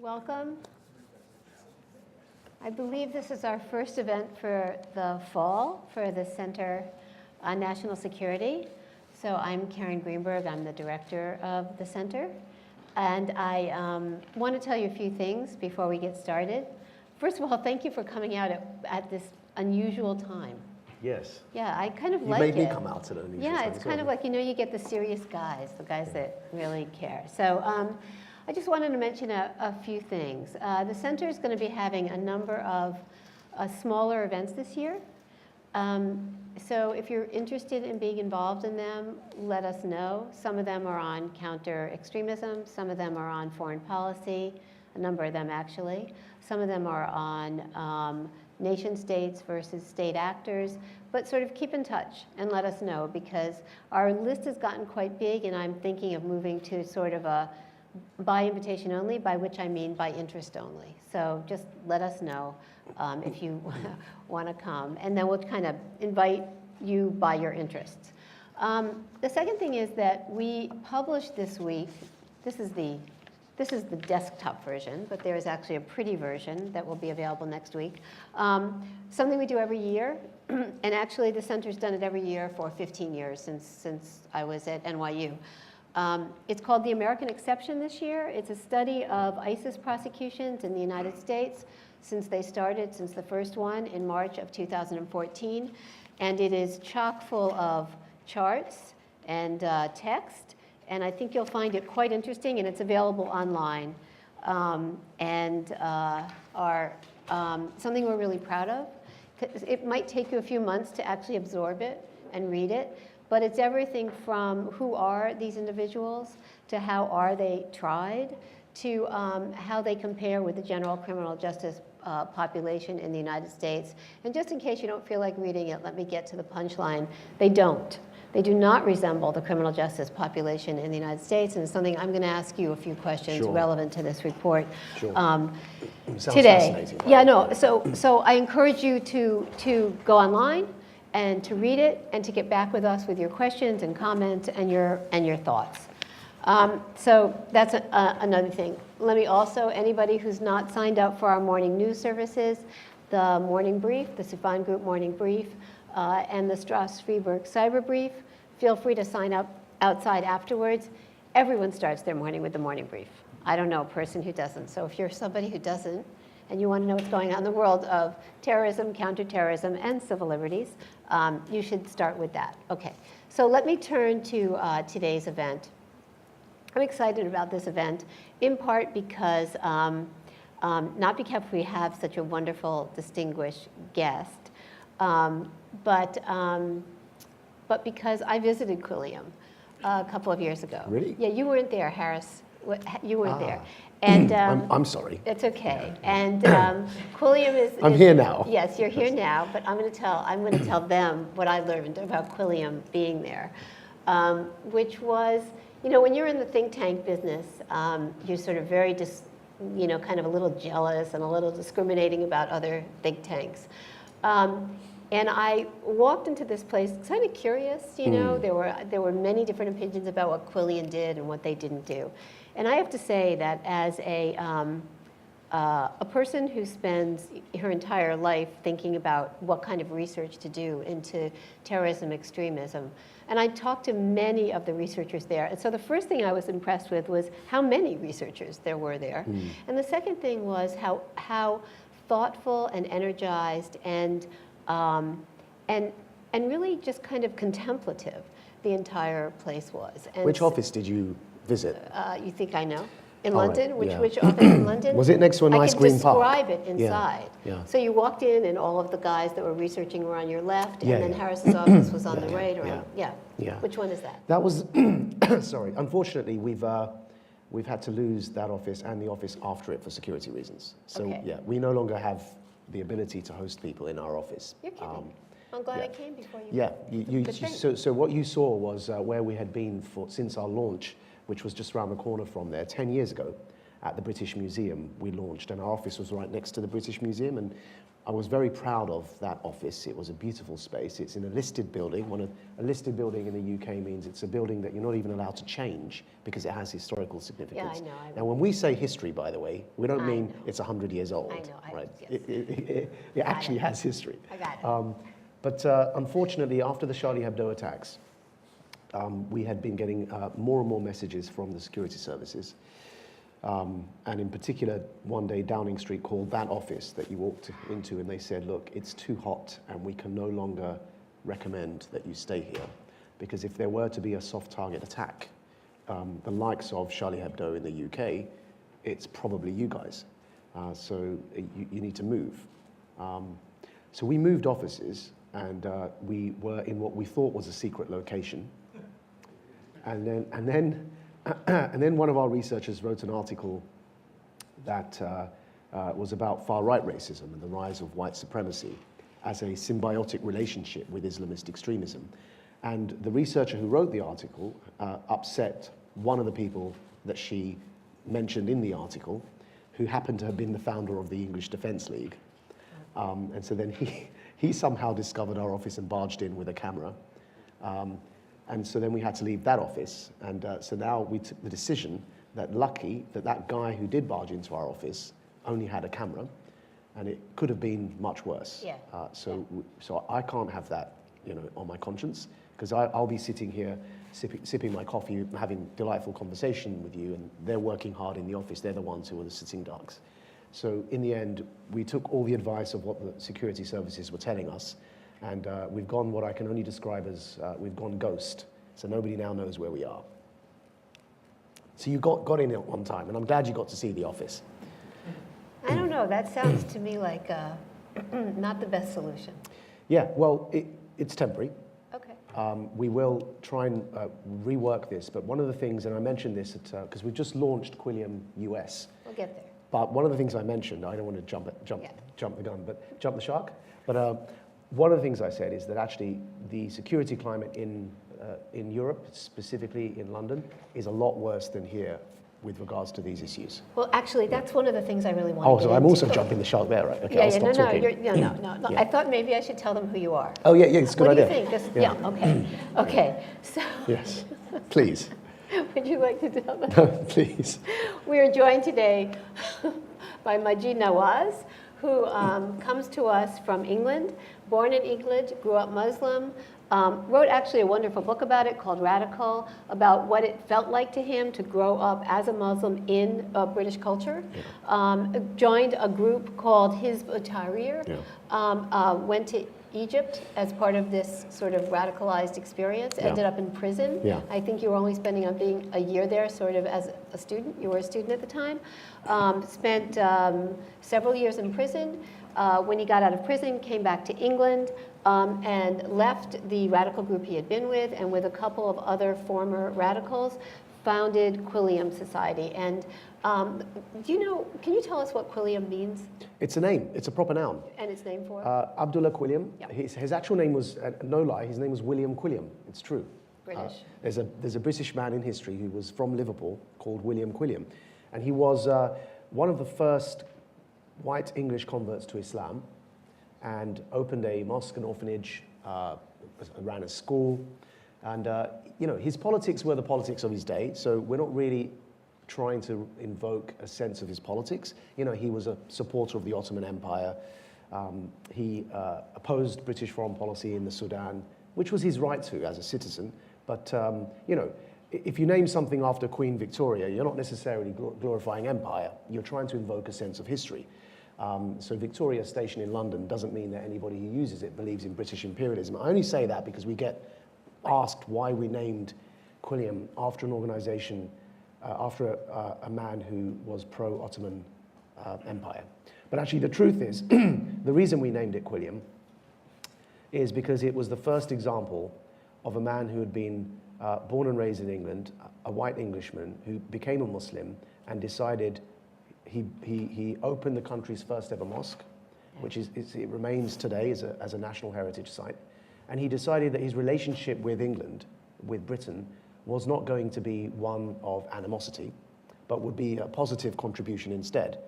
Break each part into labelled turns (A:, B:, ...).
A: Welcome. I believe this is our first event for the fall for the Center on National Security. So I'm Karen Greenberg. I'm the director of the center. And I want to tell you a few things before we get started. First of all, thank you for coming out at this unusual time.
B: Yes.
A: Yeah, I kind of
B: you
A: like it.
B: You made me come out at an unusual time.
A: Yeah, it's kind of like, you get the serious guys, the guys that really care. So I just wanted to mention a few things. The center is going to be having a number of smaller events this year. So if you're interested in being involved in them, let us know. Some of them are on counter-extremism. Some of them are on foreign policy, a number of them actually. Some of them are on nation states versus state actors. But sort of keep in touch and let us know, because our list has gotten quite big, and I'm thinking of moving to sort of a by invitation only, by which I mean by interest only. So just let us know if you want to come, and then we'll kind of invite you by your interests. The second thing is that we published this week, this is the desktop version, but there is actually a pretty version that will be available next week. Something we do every year, and actually the center's done it every year for 15 years since I was at NYU. It's called The American Exception this year. It's a study of ISIS prosecutions in the United States since the first one in March of 2014. And it is chock full of charts and text. And I think you'll find it quite interesting, and it's available online. And something we're really proud of. It might take you a few months to actually absorb it and read it. But it's everything from who are these individuals, to how are they tried, to how they compare with the general criminal justice population in the United States. And just in case you don't feel like reading it, let me get to the punchline. They don't. They do not resemble the criminal justice population in the United States, and it's something I'm going to ask you a few questions relevant to this report today. Yeah, no. So I encourage you to go online and to read it, and to get back with us with your questions and comments and your thoughts. So that's another thing. Let me also, anybody who's not signed up for our morning news services, the morning brief, the Sufan Group morning brief, and the Strauss-Friedberg cyber brief, feel free to sign up outside afterwards. Everyone starts their morning with the morning brief. I don't know a person who doesn't. So if you're somebody who doesn't, and you want to know what's going on in the world of terrorism, counterterrorism, and civil liberties, you should start with that. Okay, so let me turn to today's event. I'm excited about this event, in part because, not because we have such a wonderful, distinguished guest, but because I visited Quilliam a couple of years ago.
B: Really?
A: Yeah, you weren't there, Harris. You weren't there. And
B: I'm sorry.
A: It's okay. And Quilliam is.
B: I'm here now.
A: Yes, you're here now. But I'm going to tell them what I learned about Quilliam being there, which was, when you're in the think tank business, you're sort of very kind of a little jealous and a little discriminating about other think tanks. And I walked into this place kind of curious. There were many different opinions about what Quilliam did and what they didn't do. And I have to say that as a person who spends her entire life thinking about what kind of research to do into terrorism, extremism, and I talked to many of the researchers there. And so the first thing I was impressed with was how many researchers there were there. And the second thing was how thoughtful and energized and really just kind of contemplative the entire place was. And
B: which office did you visit?
A: You think I know? In London?
B: Right,
A: Which office in London?
B: Was it next to a nice green park?
A: I can describe it inside.
B: Yeah.
A: So you walked in, and all of the guys that were researching were on your left, and then Harris's office was on the right. Yeah. Which one is that?
B: That was, sorry. Unfortunately, we've had to lose that office and the office after it for security reasons. So we no longer have the ability to host people in our office.
A: You're kidding. I'm glad I came before you.
B: So what you saw was where we had been since our launch, which was just around the corner from there 10 years ago. at the British Museum we launched, and our office was right next to the British Museum, and I was very proud of that office. It was a beautiful space. It's in a listed building. A listed building in the UK means it's a building that you're not even allowed to change because it has historical significance.
A: Yeah, I know.
B: Now, when we say history, by the way, we don't mean it's 100 years old.
A: I know.
B: Right?
A: Yes.
B: It actually has history.
A: I got it.
B: But unfortunately, after the Charlie Hebdo attacks, we had been getting more and more messages from the security services. And in particular, one day Downing Street called that office that you walked into, and they said, look, it's too hot and we can no longer recommend that you stay here, because if there were to be a soft target attack, the likes of Charlie Hebdo in the UK, it's probably you guys. So you need to move. So we moved offices, and we were in what we thought was a secret location. And then one of our researchers wrote an article that was about far-right racism and the rise of white supremacy as a symbiotic relationship with Islamist extremism. And the researcher who wrote the article upset one of the people that she mentioned in the article, who happened to have been the founder of the English Defence League. And so then he somehow discovered our office and barged in with a camera. And so then we had to leave that office. And so now we took the decision that lucky that guy who did barge into our office only had a camera, and it could have been much worse.
A: Yeah.
B: So I can't have that, on my conscience, because I'll be sitting here sipping my coffee, having delightful conversation with you, and they're working hard in the office. They're the ones who are the sitting ducks. So in the end, we took all the advice of what the security services were telling us, and we've gone what I can only describe as we've gone ghost. So nobody now knows where we are. So you got in at one time, and I'm glad you got to see the office.
A: I don't know. That sounds to me like not the best solution.
B: Yeah, well, it's temporary.
A: Okay.
B: We will try and rework this, but one of the things, and I mentioned this because we've just launched Quilliam US.
A: We'll get there.
B: But one of the things I mentioned, I don't want to jump the gun, but jump the shark. But one of the things I said is that actually the security climate in Europe, specifically in London, is a lot worse than here with regards to these issues.
A: Well, actually, that's one of the things I really want to
B: Oh,
A: get
B: so I'm
A: into.
B: also jumping the shark there, right? Okay, I'll stop talking.
A: No.
B: Yeah.
A: I thought maybe I should tell them who you are.
B: Oh, yeah, it's a good idea.
A: What do you think?
B: Yeah.
A: Okay. Okay, so
B: Yes, please.
A: would you like to tell them?
B: Please.
A: We are joined today by Maajid Nawaz, who comes to us from England, born in England, grew up Muslim, wrote actually a wonderful book about it called Radical, about what it felt like to him to grow up as a Muslim in British culture. Joined a group called Hizb ut-Tahrir, went to Egypt as part of this sort of radicalized experience, ended up in prison.
B: Yeah.
A: I think you were only spending on being a year there sort of as a student. You were a student at the time. Spent several years in prison. When he got out of prison, came back to England and left the radical group he had been with, and with a couple of other former radicals, founded Quilliam Society. And can you tell us what Quilliam means?
B: It's a name. It's a proper noun.
A: And it's named for?
B: Abdullah Quilliam.
A: Yep.
B: His actual name was, no lie, his name was William Quilliam. It's true.
A: British.
B: There's a British man in history who was from Liverpool called William Quilliam. And he was one of the first white English converts to Islam, and opened a mosque and orphanage, ran a school. And his politics were the politics of his day, so we're not really trying to invoke a sense of his politics. He was a supporter of the Ottoman Empire. He opposed British foreign policy in the Sudan, which was his right to as a citizen. But, if you name something after Queen Victoria, you're not necessarily glorifying empire. You're trying to invoke a sense of history. So Victoria Station in London doesn't mean that anybody who uses it believes in British imperialism. I only say that because we get asked why we named Quilliam after an organization, after a man who was pro-Ottoman Empire. But actually the truth is, the reason we named it Quilliam is because it was the first example of a man who had been born and raised in England, a white Englishman who became a Muslim and decided he opened the country's first ever mosque, which it remains today as a national heritage site. And he decided that his relationship with England, with Britain, was not going to be one of animosity, but would be a positive contribution instead,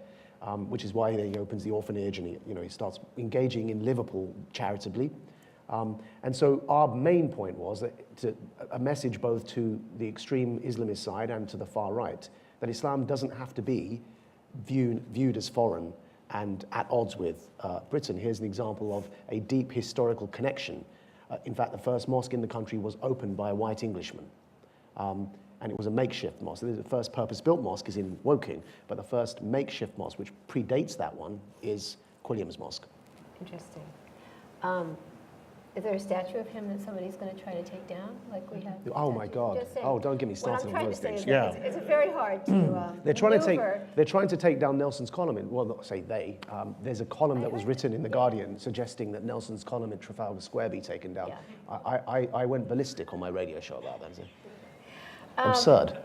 B: which is why he opens the orphanage and he starts engaging in Liverpool charitably. And so our main point was that a message both to the extreme Islamist side and to the far right, that Islam doesn't have to be viewed as foreign and at odds with Britain. Here's an example of a deep historical connection. In fact, the first mosque in the country was opened by a white Englishman. And it was a makeshift mosque. The first purpose-built mosque is in Woking, but the first makeshift mosque, which predates that one, is Quilliam's mosque.
A: Interesting. Is there a statue of him that somebody's going to try to take down, like we have?
B: Oh my God! Oh, don't get me started on those things.
A: Yeah, it's very hard to.
B: They're trying to take down Nelson's column. Well, not say they. There's a column that was written in the Guardian suggesting that Nelson's column in Trafalgar Square be taken down. Yeah. I went ballistic on my radio show about that. Absurd.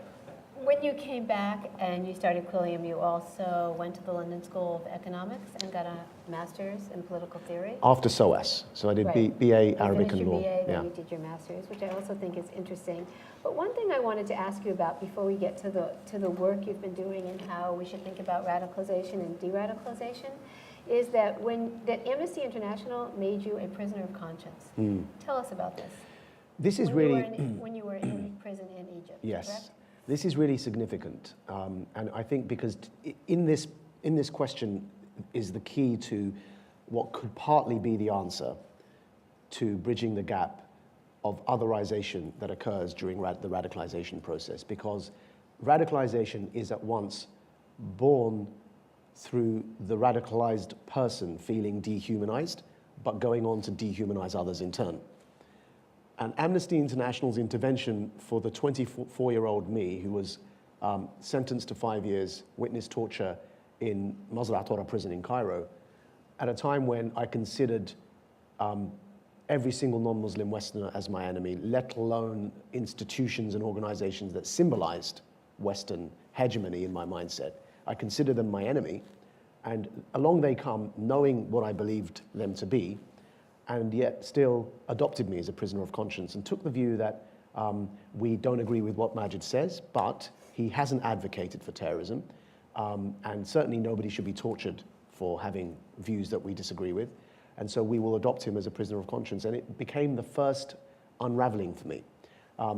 A: When you came back and you started Quilliam, you also went to the London School of Economics and got a master's in political theory?
B: After SOAS. So I did
A: right.
B: BA Arabic and
A: your
B: Law.
A: BA, then you did your master's, which I also think is interesting. But one thing I wanted to ask you about before we get to the work you've been doing and how we should think about radicalization and de-radicalization is that that Amnesty International made you a prisoner of conscience. Tell us about this.
B: This is
A: when you were in prison in Egypt.
B: Yes.
A: Correct?
B: This is really significant, and I think because in this question is the key to what could partly be the answer to bridging the gap of otherization that occurs during the radicalization process, because radicalization is at once born through the radicalized person feeling dehumanized, but going on to dehumanize others in turn. And Amnesty International's intervention for the 24-year-old me, who was sentenced to 5 years, witnessed torture in Mazar Torah prison in Cairo, at a time when I considered every single non-Muslim Westerner as my enemy, let alone institutions and organizations that symbolized Western hegemony in my mindset. I considered them my enemy, and along they come, knowing what I believed them to be, and yet still adopted me as a prisoner of conscience and took the view that we don't agree with what Maajid says, but he hasn't advocated for terrorism, and certainly nobody should be tortured for having views that we disagree with, and so we will adopt him as a prisoner of conscience. And it became the first unraveling for me,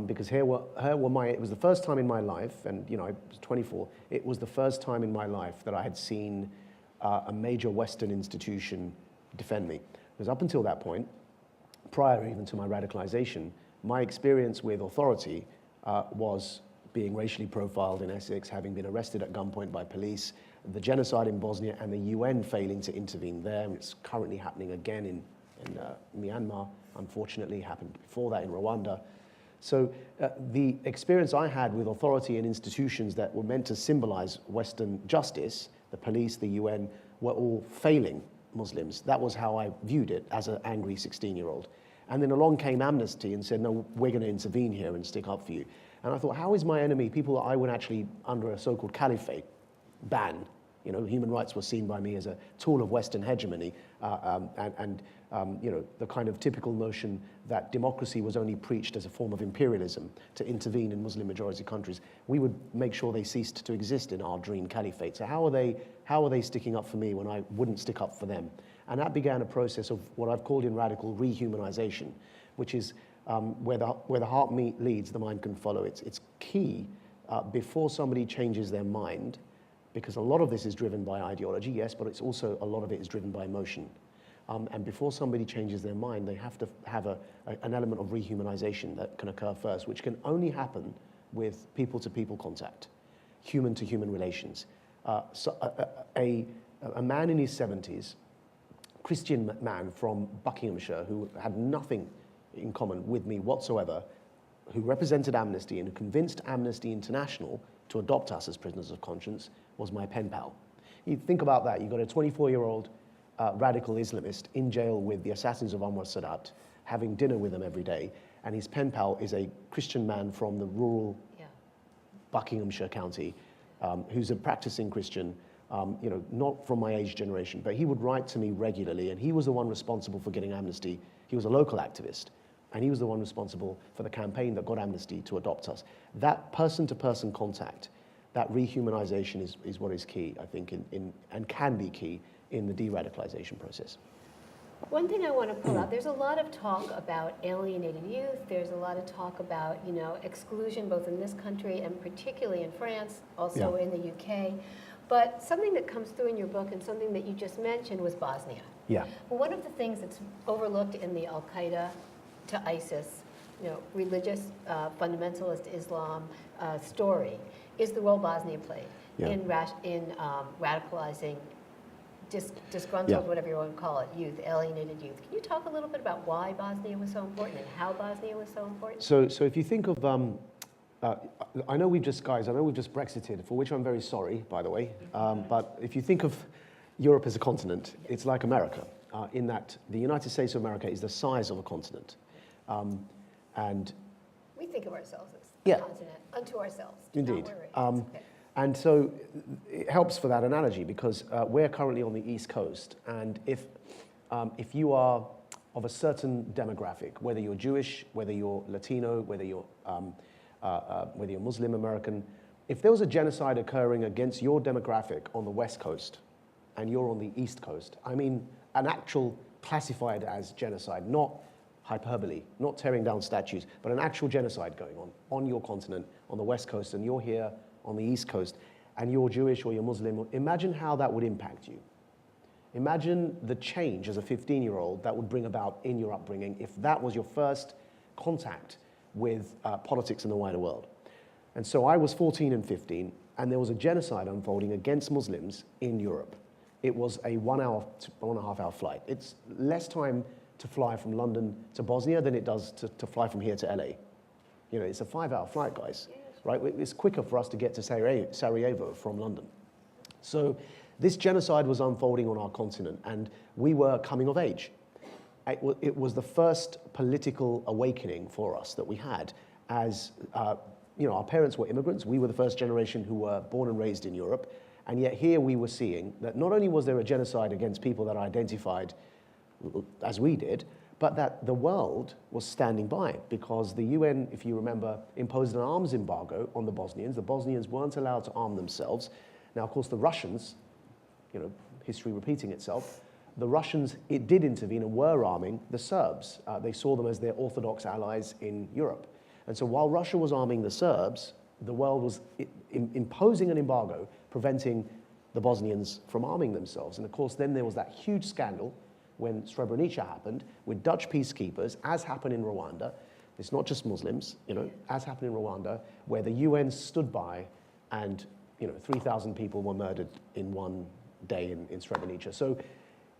B: because it was the first time in my life, and I was 24, it was the first time in my life that I had seen a major Western institution defend me. Because up until that point, prior even to my radicalization, my experience with authority was being racially profiled in Essex, having been arrested at gunpoint by police, the genocide in Bosnia, and the UN failing to intervene there. It's currently happening again in Myanmar, unfortunately, happened before that in Rwanda. So the experience I had with authority and institutions that were meant to symbolize Western justice, the police, the UN, were all failing Muslims. That was how I viewed it as an angry 16-year-old. And then along came Amnesty and said, no, we're going to intervene here and stick up for you. And I thought, how is my enemy, people that I would actually, under a so-called caliphate, ban? Human rights were seen by me as a tool of Western hegemony, and the kind of typical notion that democracy was only preached as a form of imperialism to intervene in Muslim-majority countries. We would make sure they ceased to exist in our dream caliphate. So how are they sticking up for me when I wouldn't stick up for them? And that began a process of what I've called in radical rehumanization, which is where the heart leads, the mind can follow. It's key before somebody changes their mind, because a lot of this is driven by ideology, yes, but it's also a lot of it is driven by emotion. And before somebody changes their mind, they have to have an element of rehumanization that can occur first, which can only happen with people-to-people contact, human-to-human relations. So a man in his 70s, Christian man from Buckinghamshire, who had nothing in common with me whatsoever, who represented Amnesty and who convinced Amnesty International to adopt us as prisoners of conscience, was my pen pal. You think about that. You've got a 24-year-old radical Islamist in jail with the assassins of Anwar Sadat, having dinner with them every day, and his pen pal is a Christian man from the rural Buckinghamshire county, who's a practicing Christian, not from my age generation, but he would write to me regularly, and he was the one responsible for getting Amnesty. He was a local activist, and he was the one responsible for the campaign that got Amnesty to adopt us. That person-to-person contact that rehumanization is what is key, I think, and can be key in the de-radicalization process.
A: One thing I want to pull out, there's a lot of talk about alienated youth. There's a lot of talk about, exclusion both in this country and particularly in France, also in the UK. But something that comes through in your book and something that you just mentioned was Bosnia.
B: Yeah.
A: Well, one of the things that's overlooked in the Al-Qaeda to ISIS, religious fundamentalist Islam story is the role Bosnia played in radicalizing disgruntled, whatever you want to call it, youth, alienated youth. Can you talk a little bit about why Bosnia was so important and how Bosnia was so important?
B: So if you think of, I know we've just Brexited, for which I'm very sorry, by the way. But if you think of Europe as a continent, it's like America, in that the United States of America is the size of a continent. And
A: we think of ourselves as a continent unto ourselves.
B: Indeed.
A: Okay.
B: And so it helps for that analogy because we're currently on the East Coast, and if you are of a certain demographic, whether you're Jewish, whether you're Latino, whether you're Muslim American, if there was a genocide occurring against your demographic on the West Coast, and you're on the East Coast, I mean an actual classified as genocide, not hyperbole, not tearing down statues, but an actual genocide going on your continent, on the West Coast, and you're here on the East Coast, and you're Jewish or you're Muslim, imagine how that would impact you. Imagine the change as a 15-year-old that would bring about in your upbringing if that was your first contact with politics in the wider world. And so I was 14 and 15, and there was a genocide unfolding against Muslims in Europe. It was a 1 hour to 1.5 hour flight. It's less time to fly from London to Bosnia than it does to fly from here to LA. It's a 5-hour flight, guys. Right? It's quicker for us to get to Sarajevo from London. So this genocide was unfolding on our continent, and we were coming of age. It was the first political awakening for us that we had as, our parents were immigrants. We were the first generation who were born and raised in Europe. And yet here we were seeing that not only was there a genocide against people that identified as we did, but that the world was standing by because the UN, if you remember, imposed an arms embargo on the Bosnians. The Bosnians weren't allowed to arm themselves. Now, of course, the Russians, history repeating itself, the Russians, it did intervene and were arming the Serbs. They saw them as their Orthodox allies in Europe. And so while Russia was arming the Serbs, the world was imposing an embargo, preventing the Bosnians from arming themselves. And of course, then there was that huge scandal when Srebrenica happened with Dutch peacekeepers, as happened in Rwanda. It's not just Muslims, as happened in Rwanda, where the UN stood by and 3,000 people were murdered in one day in Srebrenica. So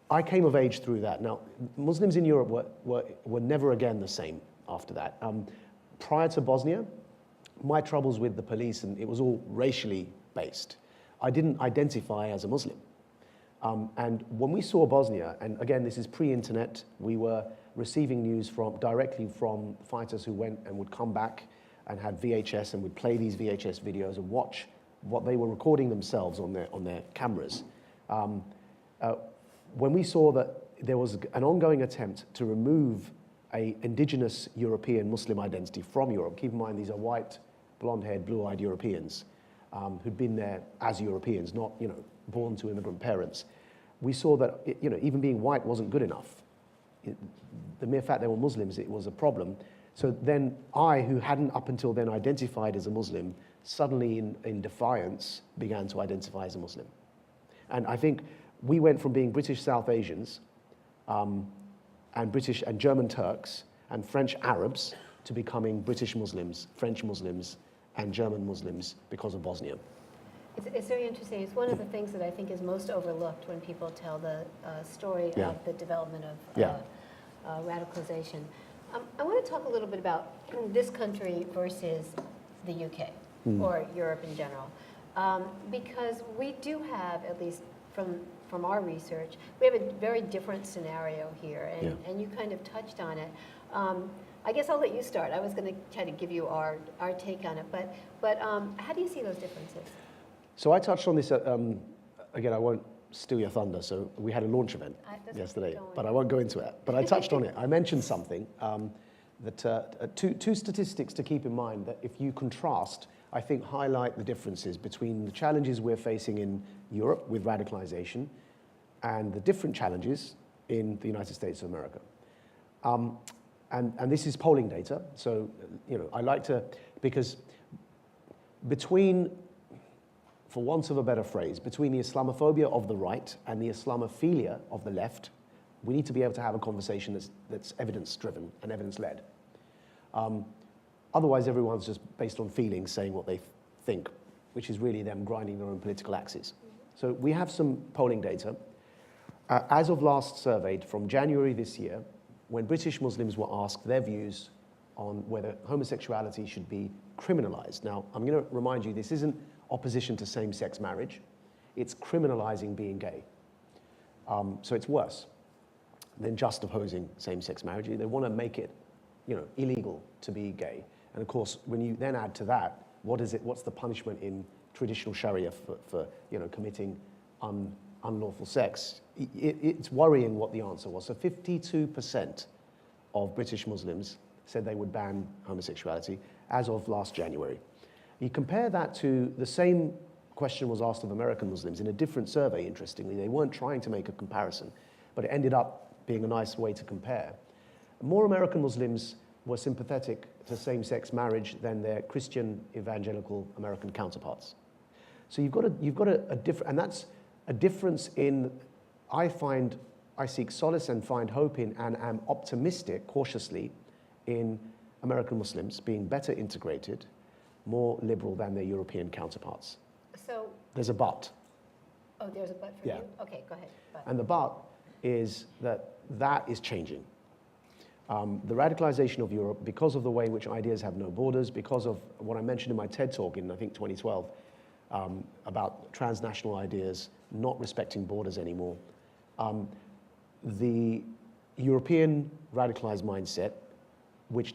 B: I came of age through that. Now, Muslims in Europe were never again the same after that. Prior to Bosnia, my troubles with the police, and it was all racially based. I didn't identify as a Muslim. And when we saw Bosnia, and again, this is pre-internet, we were receiving news directly from fighters who went and would come back and had VHS and would play these VHS videos and watch what they were recording themselves on their cameras. When we saw that there was an ongoing attempt to remove an indigenous European Muslim identity from Europe, keep in mind these are white, blonde-haired, blue-eyed Europeans who'd been there as Europeans, not born to immigrant parents. We saw that even being white wasn't good enough. The mere fact they were Muslims, it was a problem. So then I, who hadn't up until then identified as a Muslim, suddenly in defiance began to identify as a Muslim. And I think we went from being British South Asians and British and German Turks and French Arabs to becoming British Muslims, French Muslims, and German Muslims because of Bosnia.
A: It's very interesting. It's one of the things that I think is most overlooked when people tell the story of the development of radicalization. I want to talk a little bit about this country versus the UK or Europe in general, because we do have, at least from our research, we have a very different scenario here, and you kind of touched on it. I guess I'll let you start. I was going to try to give you our take on it, but how do you see those differences?
B: So I touched on this, again, I won't steal your thunder, so we had a launch event yesterday, but I won't go into it. But I touched on it. I mentioned something, that two statistics to keep in mind, that if you contrast I think, highlight the differences between the challenges we're facing in Europe with radicalization and the different challenges in the United States of America. And this is polling data, so I like to, because between, for want of a better phrase, between the Islamophobia of the right and the Islamophilia of the left, we need to be able to have a conversation that's evidence-driven and evidence-led. Otherwise, everyone's just based on feelings saying what they think, which is really them grinding their own political axes. So we have some polling data. As of last surveyed, from January this year, when British Muslims were asked their views on whether homosexuality should be criminalized. Now, I'm going to remind you, this isn't opposition to same-sex marriage. It's criminalizing being gay. So it's worse than just opposing same-sex marriage. They want to make it, illegal to be gay. And of course, when you then add to that, what's the punishment in traditional Sharia for committing unlawful sex? It's worrying what the answer was. So 52% of British Muslims said they would ban homosexuality as of last January. You compare that to the same question was asked of American Muslims in a different survey, interestingly. They weren't trying to make a comparison, but it ended up being a nice way to compare. More American Muslims were sympathetic to same-sex marriage than their Christian evangelical American counterparts. So you've got a different, and that's a difference in, I seek solace and find hope in, and am optimistic, cautiously, in American Muslims being better integrated, more liberal than their European counterparts.
A: So
B: there's a but.
A: Oh, there's a but for you? Okay, go ahead. But.
B: And the but is that is changing. The radicalization of Europe, because of the way in which ideas have no borders, because of what I mentioned in my TED talk in, I think, 2012, about transnational ideas not respecting borders anymore. The European radicalized mindset, which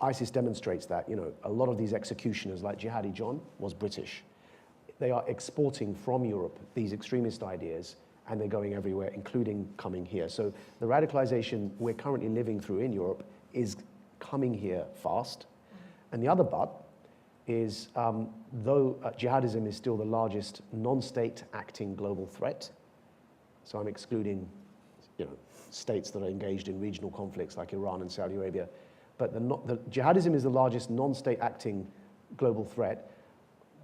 B: ISIS demonstrates that, a lot of these executioners like Jihadi John was British. They are exporting from Europe these extremist ideas, and they're going everywhere, including coming here. So the radicalization we're currently living through in Europe is coming here fast. And the other but is, though jihadism is still the largest non-state acting global threat, so I'm excluding states that are engaged in regional conflicts like Iran and Saudi Arabia, but the jihadism is the largest non-state acting global threat.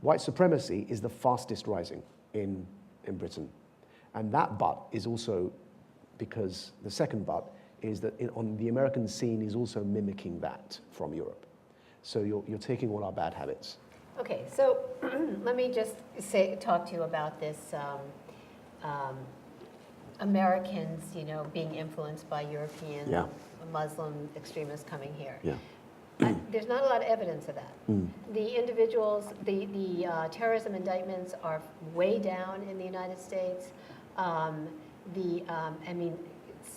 B: White supremacy is the fastest rising in Britain. And that but is also because the second but is that on the American scene is also mimicking that from Europe. So you're taking all our bad habits.
A: Okay, so let me just talk to you about this Americans, being influenced by European Muslim extremists coming here.
B: Yeah.
A: There's not a lot of evidence of that. The individuals, the terrorism indictments are way down in the United States. And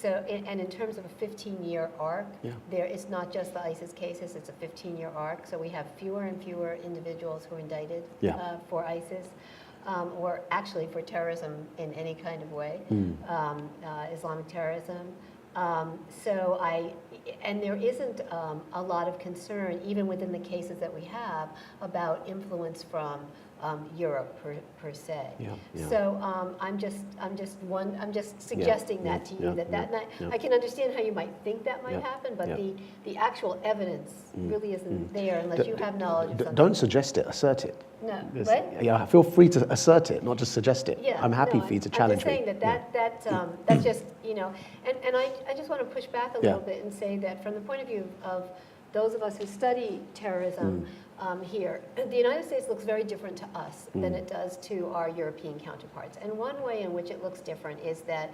A: in terms of a 15-year arc, there is not just the ISIS cases, it's a 15-year arc. So we have fewer and fewer individuals who are indicted for ISIS, or actually for terrorism in any kind of way, Islamic terrorism. And there isn't a lot of concern, even within the cases that we have, about influence from Europe per se. So I'm just suggesting that to you I can understand how you might think that might happen, but the actual evidence really isn't there unless you have knowledge of something.
B: Don't suggest it, assert it.
A: No, what?
B: Yeah, feel free to assert it, not just suggest it.
A: Yeah,
B: I'm happy for you to challenge me.
A: I'm just saying that's just, and I just want to push back a little bit and say that from the point of view of those of us who study terrorism here, the United States looks very different to us than it does to our European counterparts. And one way in which it looks different is that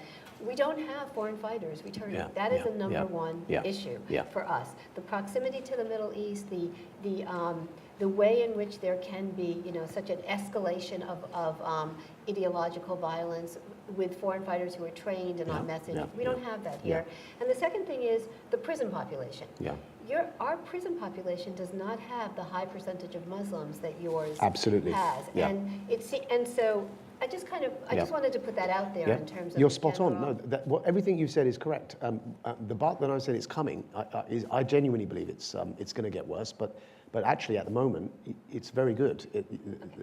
A: we don't have foreign fighters returning. That is the number one issue for us. The proximity to the Middle East, the way in which there can be, such an escalation of ideological violence with foreign fighters who are trained and on message. We don't have that here. And the second thing is the prison population. Our prison population does not have the high percentage of Muslims that yours has. And so I just wanted to put that out there in terms of
B: You're spot on. No, everything you said is correct. The but that I said it's coming, I genuinely believe it's going to get worse. But But actually, at the moment, it's very good.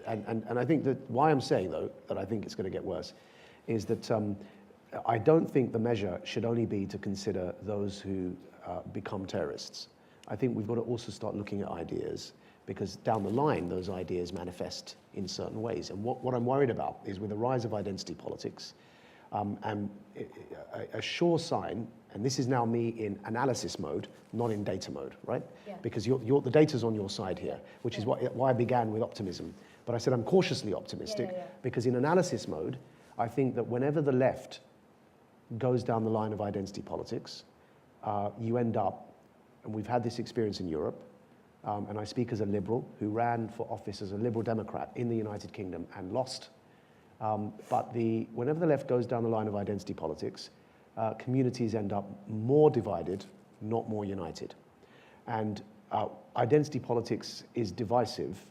B: And I think that why I'm saying, though, that I think it's going to get worse, is that I don't think the measure should only be to consider those who become terrorists. I think we've got to also start looking at ideas, because down the line, those ideas manifest in certain ways. And what I'm worried about is with the rise of identity politics, and a sure sign, and this is now me in analysis mode, not in data mode, right?
A: Yeah.
B: Because the data's on your side here, which is why I began with optimism. But I said I'm cautiously optimistic, because in analysis mode, I think that whenever the left goes down the line of identity politics, you end up, and we've had this experience in Europe, and I speak as a liberal who ran for office as a Liberal Democrat in the United Kingdom and lost. But whenever the left goes down the line of identity politics, communities end up more divided, not more united. And identity politics is divisive.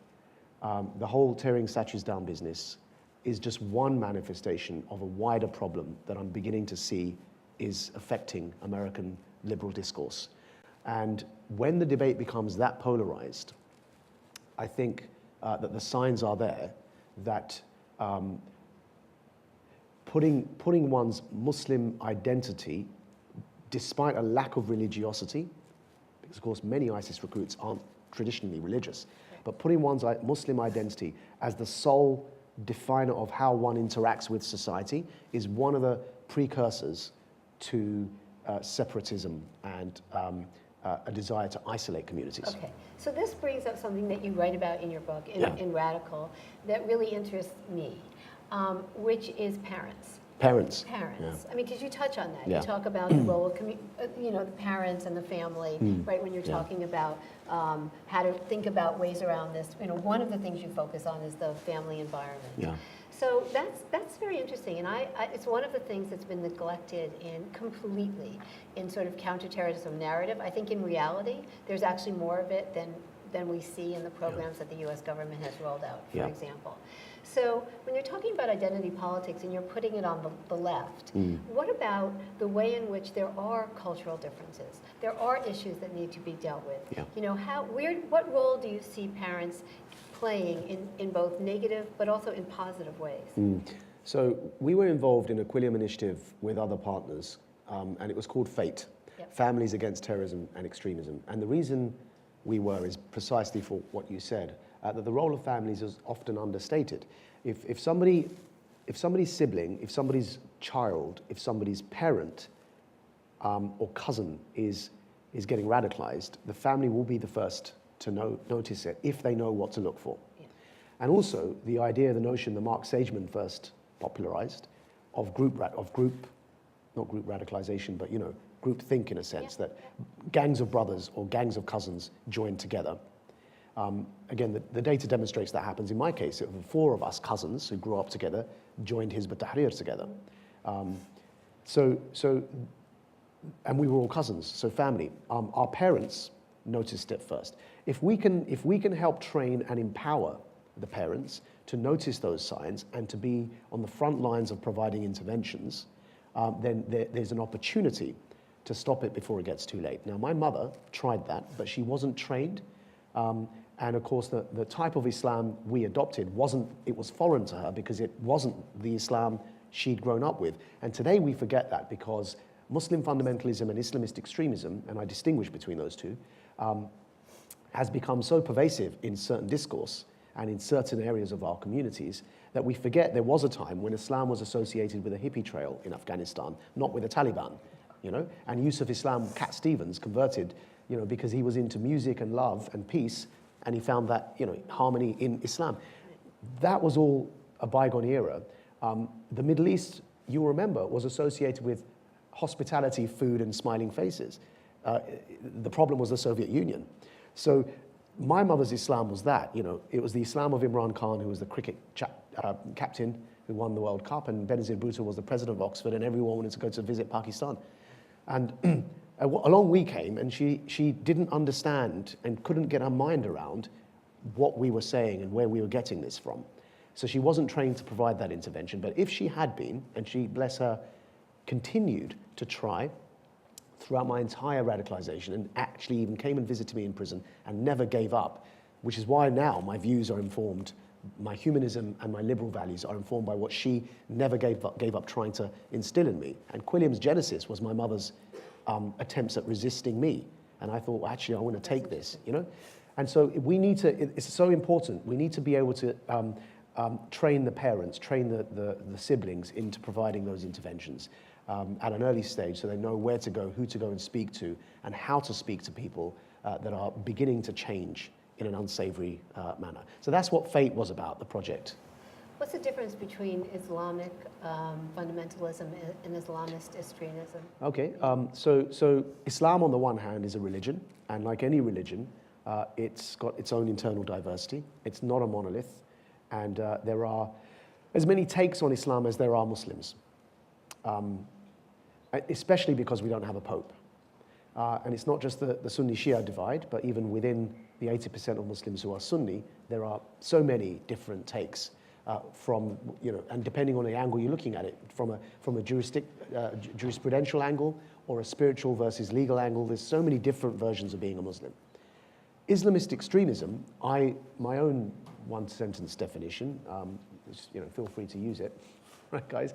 B: The whole tearing statues down business is just one manifestation of a wider problem that I'm beginning to see is affecting American liberal discourse. And when the debate becomes that polarized, I think that the signs are there that putting one's Muslim identity, despite a lack of religiosity, because of course many ISIS recruits aren't traditionally religious, but putting one's Muslim identity as the sole definer of how one interacts with society is one of the precursors to separatism and a desire to isolate communities.
A: Okay, so this brings up something that you write about in your book, in Radical, that really interests me, which is parents.
B: Parents.
A: Parents. I mean, because you touch on that.
B: Yeah.
A: You talk about the role of the parents and the family, right? When you're talking about how to think about ways around this. One of the things you focus on is the family environment.
B: Yeah.
A: So that's very interesting, and it's one of the things that's been neglected completely in sort of counterterrorism narrative. I think in reality, there's actually more of it than we see in the programs that the U.S. government has rolled out, for example. So when you're talking about identity politics and you're putting it on the left, what about the way in which there are cultural differences? There are issues that need to be dealt with. Yeah. What role do you see parents playing in both negative but also in positive ways?
B: So we were involved in a Quilliam initiative with other partners, and it was called FATE, Families Against Terrorism and Extremism. And the reason we were is precisely for what you said, that the role of families is often understated. If somebody's sibling, if somebody's child, if somebody's parent or cousin is getting radicalized, the family will be the first to notice it if they know what to look for. Yeah. And also the idea, the notion that Mark Sageman first popularized of group radicalization, but group think in a sense, that gangs of brothers or gangs of cousins join together. Again, the data demonstrates that happens. In my case, it was 4 of us cousins who grew up together, joined Hizb ut-Tahrir together. And we were all cousins, so family. Our parents noticed it first. If we can help train and empower the parents to notice those signs and to be on the front lines of providing interventions, then there's an opportunity to stop it before it gets too late. Now, my mother tried that, but she wasn't trained. And of course, the type of Islam we adopted it was foreign to her because it wasn't the Islam she'd grown up with. And today we forget that because Muslim fundamentalism and Islamist extremism, and I distinguish between those two, has become so pervasive in certain discourse and in certain areas of our communities that we forget there was a time when Islam was associated with a hippie trail in Afghanistan, not with the Taliban, And Yusuf Islam, Cat Stevens, converted, because he was into music and love and peace, and he found that, harmony in Islam. That was all a bygone era. The Middle East, you'll remember, was associated with hospitality, food, and smiling faces. The problem was the Soviet Union. So my mother's Islam was that, it was the Islam of Imran Khan, who was the cricket captain who won the World Cup, and Benazir Bhutto was the president of Oxford, and everyone wanted to go to visit Pakistan. And along we came, and she didn't understand and couldn't get her mind around what we were saying and where we were getting this from. So she wasn't trained to provide that intervention, but if she had been, and she, bless her, continued to try throughout my entire radicalization, and actually even came and visited me in prison and never gave up, which is why now my views are informed, my humanism and my liberal values are informed by what she never gave up trying to instill in me. And Quilliam's genesis was my mother's attempts at resisting me. And I thought, well, actually, I want to take this, you know? And so we need to, it's so important, we need to be able to train the parents, train the siblings into providing those interventions at an early stage so they know where to go, who to go and speak to, and how to speak to people that are beginning to change in an unsavory manner. So that's what FATE was about, the project.
A: What's the difference between Islamic fundamentalism and Islamist extremism?
B: Okay, so Islam on the one hand is a religion, and like any religion, it's got its own internal diversity. It's not a monolith, and there are as many takes on Islam as there are Muslims, especially because we don't have a pope. And it's not just the Sunni-Shia divide, but even within the 80% of Muslims who are Sunni, there are so many different takes from, you know, and depending on the angle you're looking at it, from a jurisprudential angle or a spiritual versus legal angle, there's so many different versions of being a Muslim. Islamist extremism, my own one-sentence definition, you know, feel free to use it, right, guys,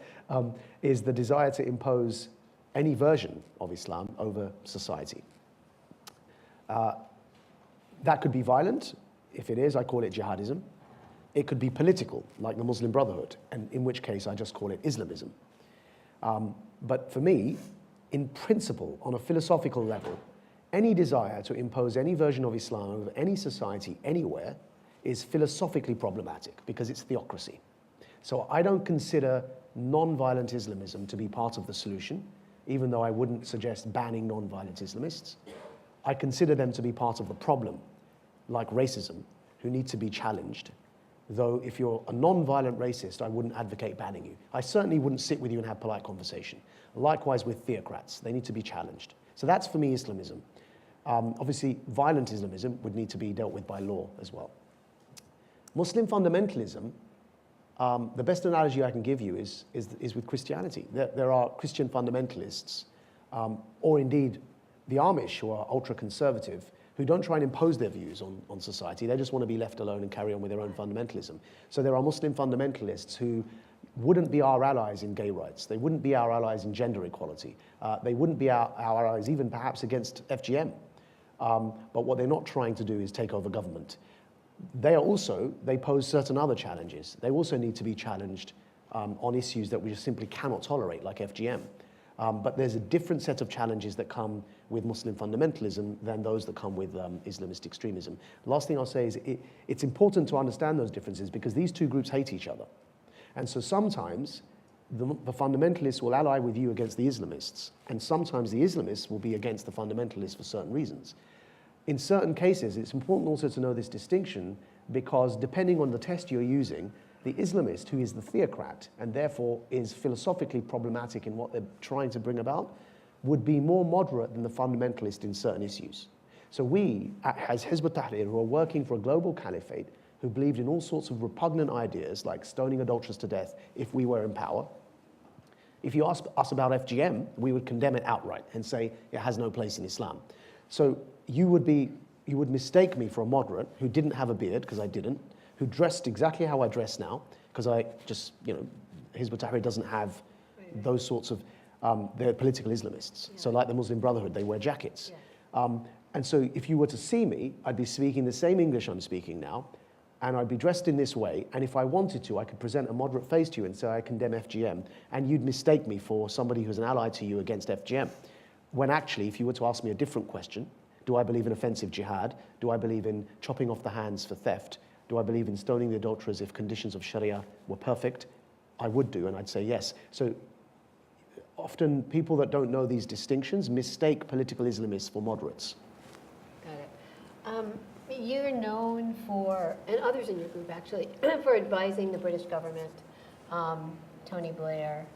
B: is the desire to impose any version of Islam over society. That could be violent. If it is, I call it jihadism. It could be political, like the Muslim Brotherhood, and in which case I just call it Islamism. But for me, in principle, on a philosophical level, any desire to impose any version of Islam over any society anywhere is philosophically problematic because it's theocracy. So I don't consider non-violent Islamism to be part of the solution, even though I wouldn't suggest banning non-violent Islamists. I consider them to be part of the problem, like racism, who need to be challenged. Though if you're a non-violent racist, I wouldn't advocate banning you. I certainly wouldn't sit with you and have polite conversation. Likewise with theocrats, they need to be challenged. So that's for me Islamism. Obviously, violent Islamism would need to be dealt with by law as well. Muslim fundamentalism, the best analogy I can give you is with Christianity. There are Christian fundamentalists, or indeed the Amish, who are ultra-conservative, who don't try and impose their views on society. They just want to be left alone and carry on with their own fundamentalism. So there are Muslim fundamentalists who wouldn't be our allies in gay rights. They wouldn't be our allies in gender equality. They wouldn't be our allies even perhaps against FGM. But what they're not trying to do is take over government. They pose certain other challenges. They also need to be challenged on issues that we just simply cannot tolerate, like FGM. But there's a different set of challenges that come with Muslim fundamentalism than those that come with Islamist extremism. The last thing I'll say is it's important to understand those differences because these two groups hate each other. And so sometimes the fundamentalists will ally with you against the Islamists, and sometimes the Islamists will be against the fundamentalists for certain reasons. In certain cases, it's important also to know this distinction because depending on the test you're using, the Islamist, who is the theocrat and therefore is philosophically problematic in what they're trying to bring about, would be more moderate than the fundamentalist in certain issues. So we, as Hizb ut-Tahrir, who are working for a global caliphate, who believed in all sorts of repugnant ideas like stoning adulterers to death if we were in power, if you ask us about FGM, we would condemn it outright and say it has no place in Islam. So you would mistake me for a moderate who didn't have a beard, because I didn't, who dressed exactly how I dress now, because I just, you know, Hizb ut-Tahrir doesn't have those sorts of, they're political Islamists. Yeah. So like the Muslim Brotherhood, they wear jackets. Yeah. And so if you were to see me, I'd be speaking the same English I'm speaking now, and I'd be dressed in this way, and if I wanted to, I could present a moderate face to you and say I condemn FGM, and you'd mistake me for somebody who's an ally to you against FGM. When actually, if you were to ask me a different question, do I believe in offensive jihad? Do I believe in chopping off the hands for theft? Do I believe in stoning the adulterers if conditions of Sharia were perfect? I would do, and I'd say yes. So often people that don't know these distinctions mistake political Islamists for moderates.
A: Got it. You're known for, and others in your group actually, for advising the British government, Tony Blair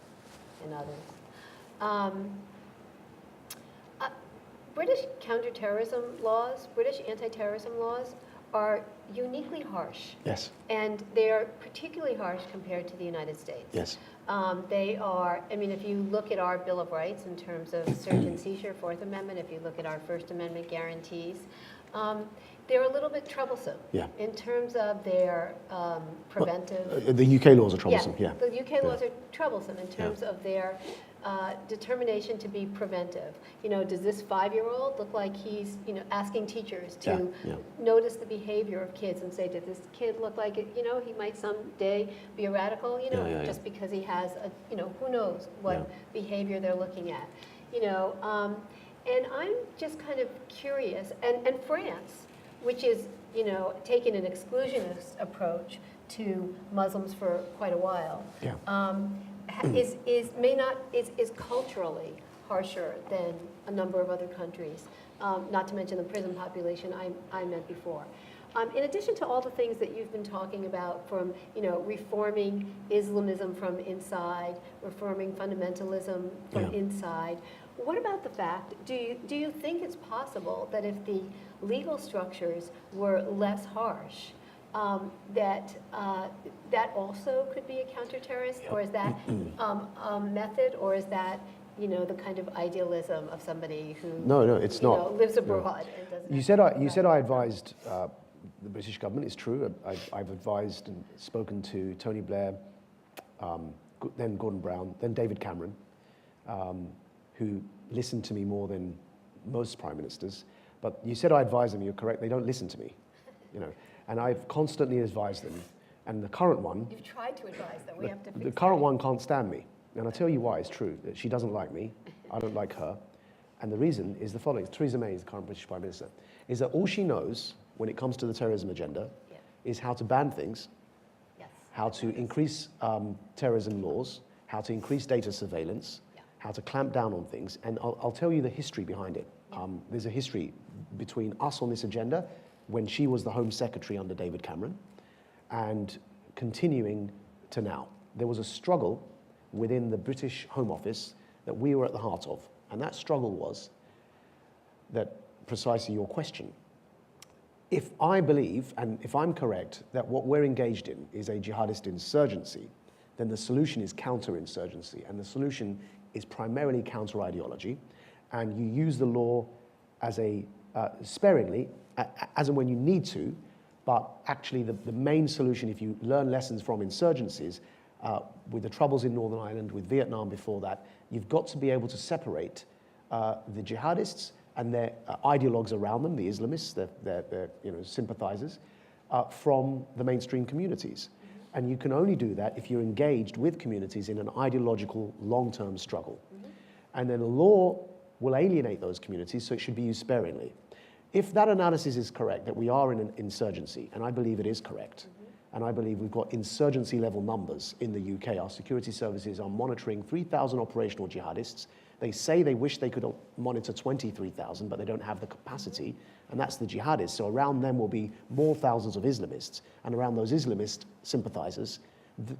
A: and others. British counterterrorism laws, British anti-terrorism laws are uniquely harsh.
B: Yes.
A: And they're particularly harsh compared to the United States.
B: Yes.
A: They are, I mean, if you look at our Bill of Rights in terms of search and seizure, Fourth Amendment, if you look at our First Amendment guarantees, they're a little bit troublesome in terms of their preventive.
B: The UK laws are troublesome,
A: Yeah, the UK laws are troublesome in terms of their determination to be preventive. You know, does this 5-year-old look like he's, you know, asking teachers to notice the behavior of kids and say, did this kid look like it, you know, he might someday be a radical, you know, just because he has a, you know, who knows what behavior they're looking at, you know. And I'm just kind of curious, and France, which is, you know, taken an exclusionist approach to Muslims for quite a while, is culturally harsher than a number of other countries, not to mention the prison population I meant before. In addition to all the things that you've been talking about, from, you know, reforming Islamism from inside, reforming fundamentalism from inside, what about the fact, do you think it's possible that if the legal structures were less harsh, that also could be a counter-terrorist, or is that a method, or is that, you know, the kind of idealism of somebody who
B: it's not.
A: Lives abroad and doesn't?
B: You said I advised the British government. It's true. I've advised and spoken to Tony Blair, then Gordon Brown, then David Cameron, who listened to me more than most prime ministers. But you said I advised them. You're correct. They don't listen to me, you know. And I've constantly advised them. And the current one,
A: you've tried to advise them. We have to fix
B: the current one can't stand me. And I'll tell you why. It's true that she doesn't like me. I don't like her. And the reason is the following. Theresa May is the current British Prime Minister. Is that all she knows when it comes to the terrorism agenda is how to ban things, how to increase terrorism laws, how to increase data surveillance, how to clamp down on things. And I'll tell you the history behind it. There's a history between us on this agenda when she was the Home Secretary under David Cameron and continuing to now. There was a struggle within the British Home Office that we were at the heart of. And that struggle was that, precisely your question, if I believe, and if I'm correct, that what we're engaged in is a jihadist insurgency, then the solution is counterinsurgency. And the solution is primarily counter-ideology. And you use the law as sparingly, as and when you need to, but actually the main solution, if you learn lessons from insurgencies, with the troubles in Northern Ireland, with Vietnam before that, you've got to be able to separate the jihadists and their ideologues around them, the Islamists, their sympathizers, from the mainstream communities. And you can only do that if you're engaged with communities in an ideological long-term struggle. And then the law will alienate those communities, so it should be used sparingly. If that analysis is correct, that we are in an insurgency, and I believe it is correct, and I believe we've got insurgency-level numbers in the UK. Our security services are monitoring 3,000 operational jihadists. They say they wish they could monitor 23,000, but they don't have the capacity, and that's the jihadists. So around them will be more thousands of Islamists, and around those Islamist sympathizers,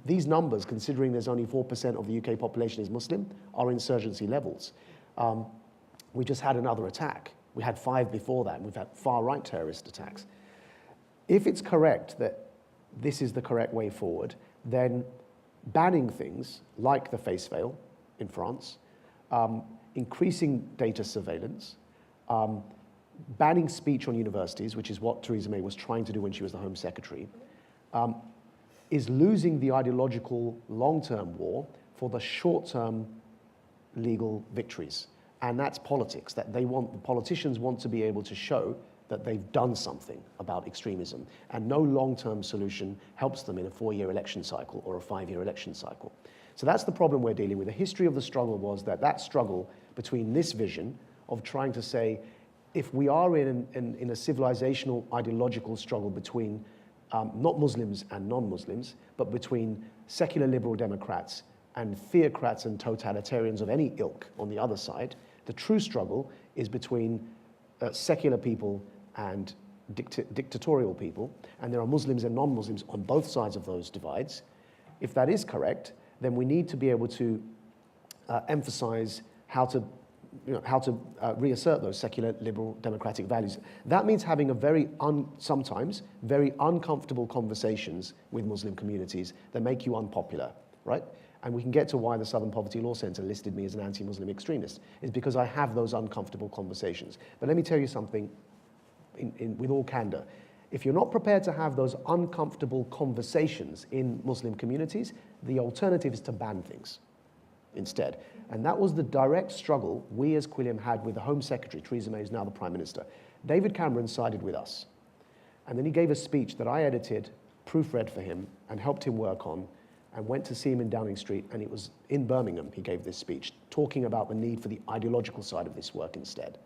B: these numbers, considering there's only 4% of the UK population is Muslim, are insurgency levels. We just had another attack. We had 5 before that, and we've had far-right terrorist attacks. If it's correct that this is the correct way forward, then banning things like the face veil in France, increasing data surveillance, banning speech on universities, which is what Theresa May was trying to do when she was the Home Secretary, is losing the ideological long-term war for the short-term legal victories. And that's politics, that the politicians want to be able to show that they've done something about extremism, and no long-term solution helps them in a 4-year election cycle or a 5-year election cycle. So that's the problem we're dealing with. The history of the struggle was that struggle between this vision of trying to say, if we are in a civilizational ideological struggle between not Muslims and non-Muslims, but between secular liberal Democrats and theocrats and totalitarians of any ilk on the other side, the true struggle is between secular people and dictatorial people, and there are Muslims and non-Muslims on both sides of those divides. If that is correct, then we need to be able to emphasize how to how to reassert those secular, liberal, democratic values. That means having a sometimes very uncomfortable conversations with Muslim communities that make you unpopular, right? And we can get to why the Southern Poverty Law Center listed me as an anti-Muslim extremist. It's because I have those uncomfortable conversations. But let me tell you something with all candor. If you're not prepared to have those uncomfortable conversations in Muslim communities, the alternative is to ban things instead. And that was the direct struggle we as Quilliam had with the Home Secretary, Theresa May, who's now the Prime Minister. David Cameron sided with us. And then he gave a speech that I edited, proofread for him, and helped him work on, and went to see him in Downing Street, and it was in Birmingham he gave this speech, talking about the need for the ideological side of this work instead.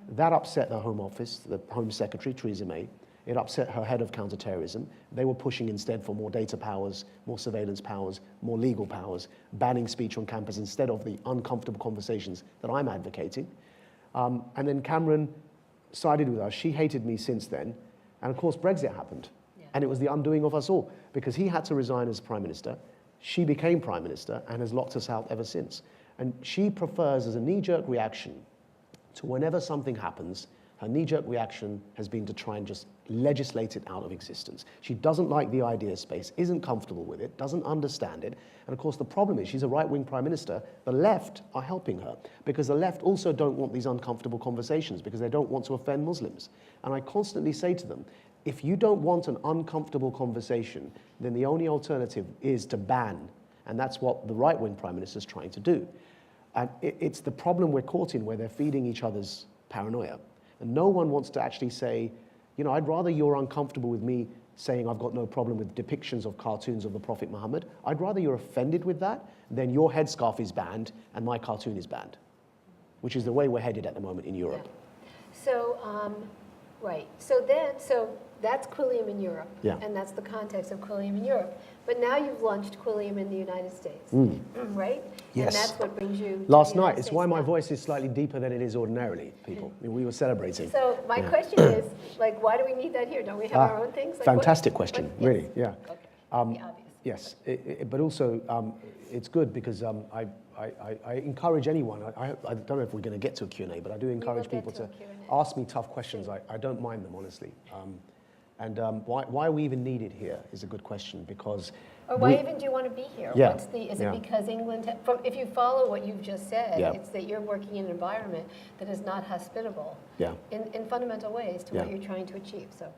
B: That upset the Home Office, the Home Secretary, Theresa May. It upset her head of counterterrorism. They were pushing instead for more data powers, more surveillance powers, more legal powers, banning speech on campus instead of the uncomfortable conversations that I'm advocating. And then Cameron sided with us. She hated me since then. And of course, Brexit happened. Yeah. And it was the undoing of us all because he had to resign as Prime Minister. She became Prime Minister and has locked us out ever since. And she prefers, as a knee-jerk reaction to whenever something happens, her knee-jerk reaction has been to try and just legislate it out of existence. She doesn't like the idea space, isn't comfortable with it, doesn't understand it. And of course, the problem is she's a right-wing Prime Minister. The left are helping her because the left also don't want these uncomfortable conversations because they don't want to offend Muslims. And I constantly say to them, if you don't want an uncomfortable conversation, then the only alternative is to ban. And that's what the right-wing Prime Minister is trying to do. And it's the problem we're caught in where they're feeding each other's paranoia. And no one wants to actually say, you know, I'd rather you're uncomfortable with me saying I've got no problem with depictions of cartoons of the Prophet Muhammad. I'd rather you're offended with that than your headscarf is banned and my cartoon is banned, which is the way we're headed at the moment in Europe.
A: Yeah. So, right. So that's Quilliam in Europe,
B: yeah.
A: And that's the context of Quilliam in Europe. But now you've launched Quilliam in the United States, right?
B: Yes.
A: And that's what brings you to
B: Last
A: the United
B: night, it's
A: States
B: why my
A: now.
B: voice is slightly deeper than it is ordinarily, people. I mean, we were celebrating.
A: So my question is, like, why do we need that here? Don't we have our own things? Like,
B: fantastic question,
A: yes.
B: really, yeah.
A: Okay, the obvious.
B: Yes, but also it's good because I encourage anyone, I don't know if we're going to get to a Q&A, but I do encourage people to ask me tough questions. I don't mind them, honestly. And why we even need it here is a good question because...
A: Or why even do you want to be here?
B: Yeah,
A: Is it because England, if you follow what you've just said,
B: yeah.
A: It's that you're working in an environment that is not hospitable
B: yeah.
A: in fundamental ways to
B: yeah.
A: what you're trying to achieve. So.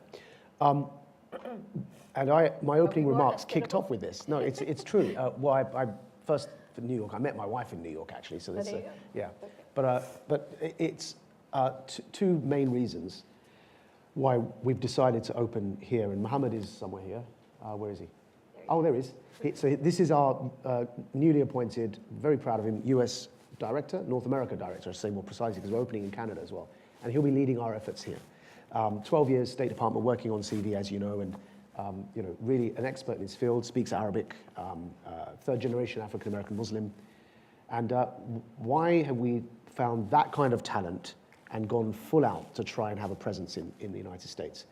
B: And my opening remarks kicked off with this. No, it's true. Well, I first for New York, I met my wife in New York actually. So that's yeah. Okay. But it's two main reasons why we've decided to open here. And Mohammed is somewhere here. Where is he? Oh, there he is. So this is our newly appointed, very proud of him, US director, North America director, I should say more precisely, because we're opening in Canada as well. And he'll be leading our efforts here. 12 years State Department working on CV, as you know, and you know, really an expert in his field, speaks Arabic, third generation African-American Muslim. And why have we found that kind of talent and gone full out to try and have a presence in the United States?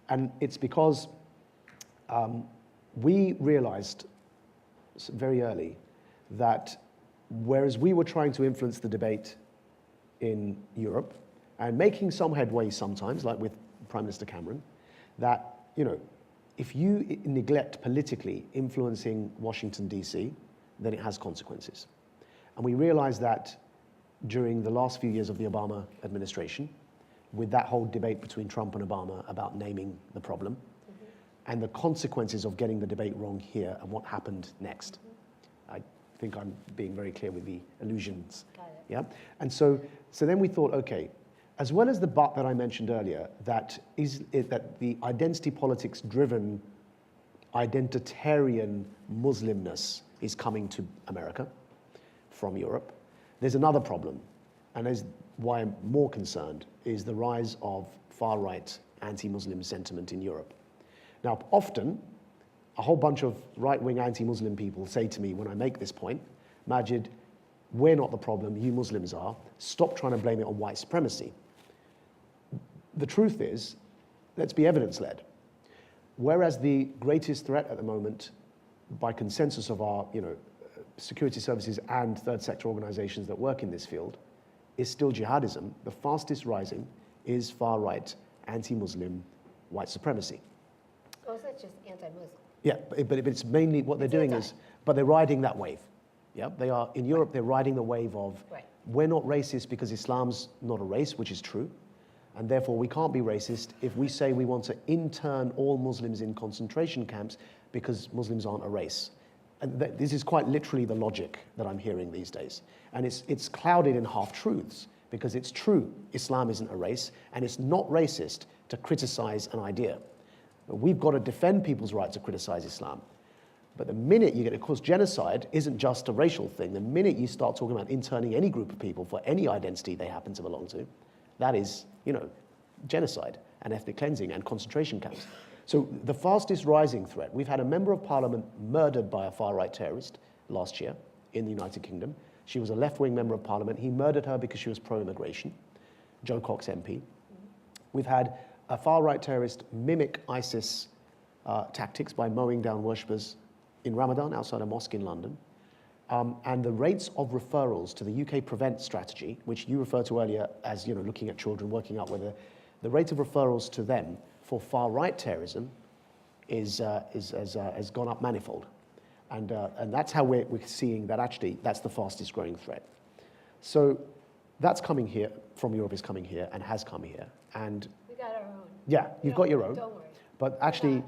B: And it's because we realized very early that whereas we were trying to influence the debate in Europe and making some headway sometimes, like with Prime Minister Cameron, that, you know, if you neglect politically influencing Washington, D.C., then it has consequences. And we realized that during the last few years of the Obama administration, with that whole debate between Trump and Obama about naming the problem, and the consequences of getting the debate wrong here and what happened next. I think I'm being very clear with the allusions.
A: Got it.
B: Yeah? And so then we thought, okay, as well as the but that I mentioned earlier, that the identity politics driven identitarian Muslimness is coming to America from Europe, there's another problem, and is why I'm more concerned, is the rise of far-right anti-Muslim sentiment in Europe. Now, often, a whole bunch of right-wing anti-Muslim people say to me when I make this point, Maajid, we're not the problem, you Muslims are. Stop trying to blame it on white supremacy. The truth is, let's be evidence-led. Whereas the greatest threat at the moment, by consensus of our security services and third sector organizations that work in this field, is still jihadism, the fastest rising is far-right, anti-Muslim white supremacy.
A: Or is that just anti-Muslim?
B: Yeah, but it's mainly what they're doing is, but they're riding that wave. Yeah, they are, in Europe, they're riding the wave of, we're not racist because Islam's not a race, which is true, and therefore we can't be racist if we say we want to intern all Muslims in concentration camps because Muslims aren't a race. And this is quite literally the logic that I'm hearing these days. And it's clouded in half-truths, because it's true Islam isn't a race, and it's not racist to criticize an idea. But we've got to defend people's right to criticize Islam. But the minute you get, of course, genocide isn't just a racial thing. The minute you start talking about interning any group of people for any identity they happen to belong to, that is, genocide and ethnic cleansing and concentration camps. So the fastest rising threat, we've had a member of parliament murdered by a far-right terrorist last year in the United Kingdom. She was a left-wing member of parliament. He murdered her because she was pro-immigration, Joe Cox MP. We've had a far-right terrorist mimic ISIS tactics by mowing down worshippers in Ramadan outside a mosque in London. And the rates of referrals to the UK Prevent strategy, which you referred to earlier as looking at children, working out whether the rate of referrals to them for far-right terrorism has gone up manifold. And that's how we're seeing that actually that's the fastest growing threat. So that's coming here, from Europe is coming here and has come here. And
A: We got our own.
B: yeah, you've got your own.
A: Don't worry.
B: But actually,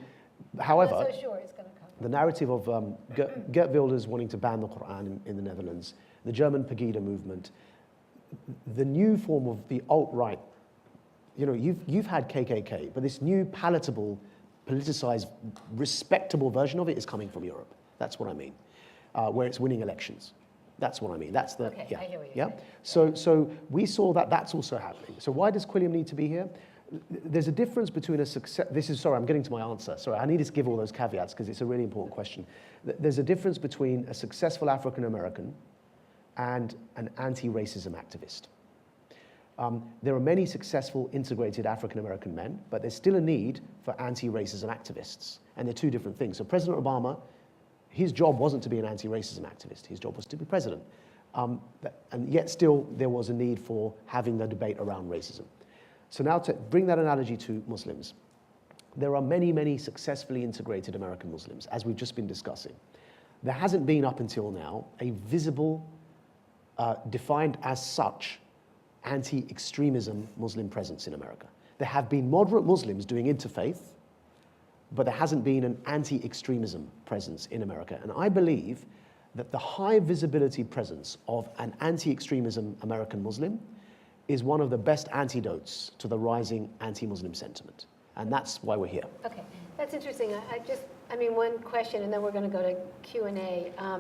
B: however,
A: I'm not so sure it's going to come.
B: the narrative of Geert Wilders wanting to ban the Quran in the Netherlands, the German Pegida movement, the new form of the alt-right, you've had KKK, but this new palatable, politicized, respectable version of it is coming from Europe. That's what I mean, where it's winning elections. That's what I mean. That's the,
A: Okay,
B: yeah.
A: I hear what you're
B: saying. So we saw that that's also happening. So why does Quilliam need to be here? There's a difference between a success, sorry, I'm getting to my answer. Sorry, I need to give all those caveats because it's a really important question. There's a difference between a successful African-American and an anti-racism activist. There are many successful integrated African-American men, but there's still a need for anti-racism activists. And they're two different things. So President Obama, his job wasn't to be an anti-racism activist. His job was to be president. And yet still there was a need for having the debate around racism. So now to bring that analogy to Muslims, there are many, many successfully integrated American Muslims, as we've just been discussing. There hasn't been up until now a visible, defined as such, anti-extremism Muslim presence in America. There have been moderate Muslims doing interfaith, but there hasn't been an anti-extremism presence in America. And I believe that the high visibility presence of an anti-extremism American Muslim is one of the best antidotes to the rising anti-Muslim sentiment. And that's why we're here.
A: Okay, that's interesting. I mean, one question, and then we're going to go to Q&A, I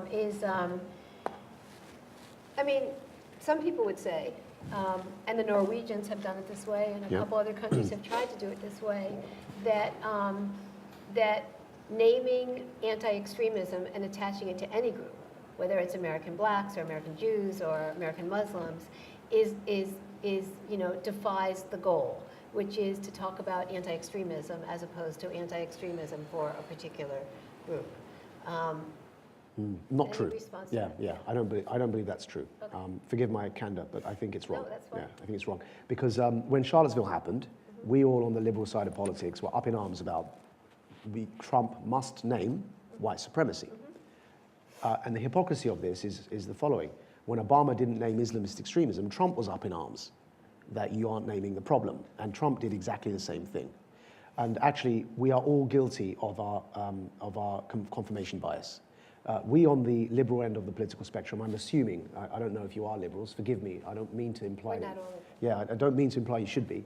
A: mean, some people would say, and the Norwegians have done it this way, and a couple other countries have tried to do it this way, that that naming anti-extremism and attaching it to any group, whether it's American blacks or American Jews or American Muslims, defies the goal, which is to talk about anti-extremism as opposed to anti-extremism for a particular group.
B: Not
A: Any
B: true.
A: response to
B: Yeah,
A: that?
B: yeah. I don't believe that's true.
A: Okay.
B: Forgive my candor, but I think it's wrong.
A: No, that's fine.
B: Yeah, I think it's wrong because when Charlottesville happened, we all on the liberal side of politics were up in arms about Trump must name white supremacy, and the hypocrisy of this is the following: when Obama didn't name Islamist extremism, Trump was up in arms that you aren't naming the problem, and Trump did exactly the same thing. And actually, we are all guilty of our confirmation bias. We on the liberal end of the political spectrum, I'm assuming, I don't know if you are liberals, forgive me, I don't mean to imply
A: We're
B: that.
A: not all.
B: Yeah, I don't mean to imply you should be.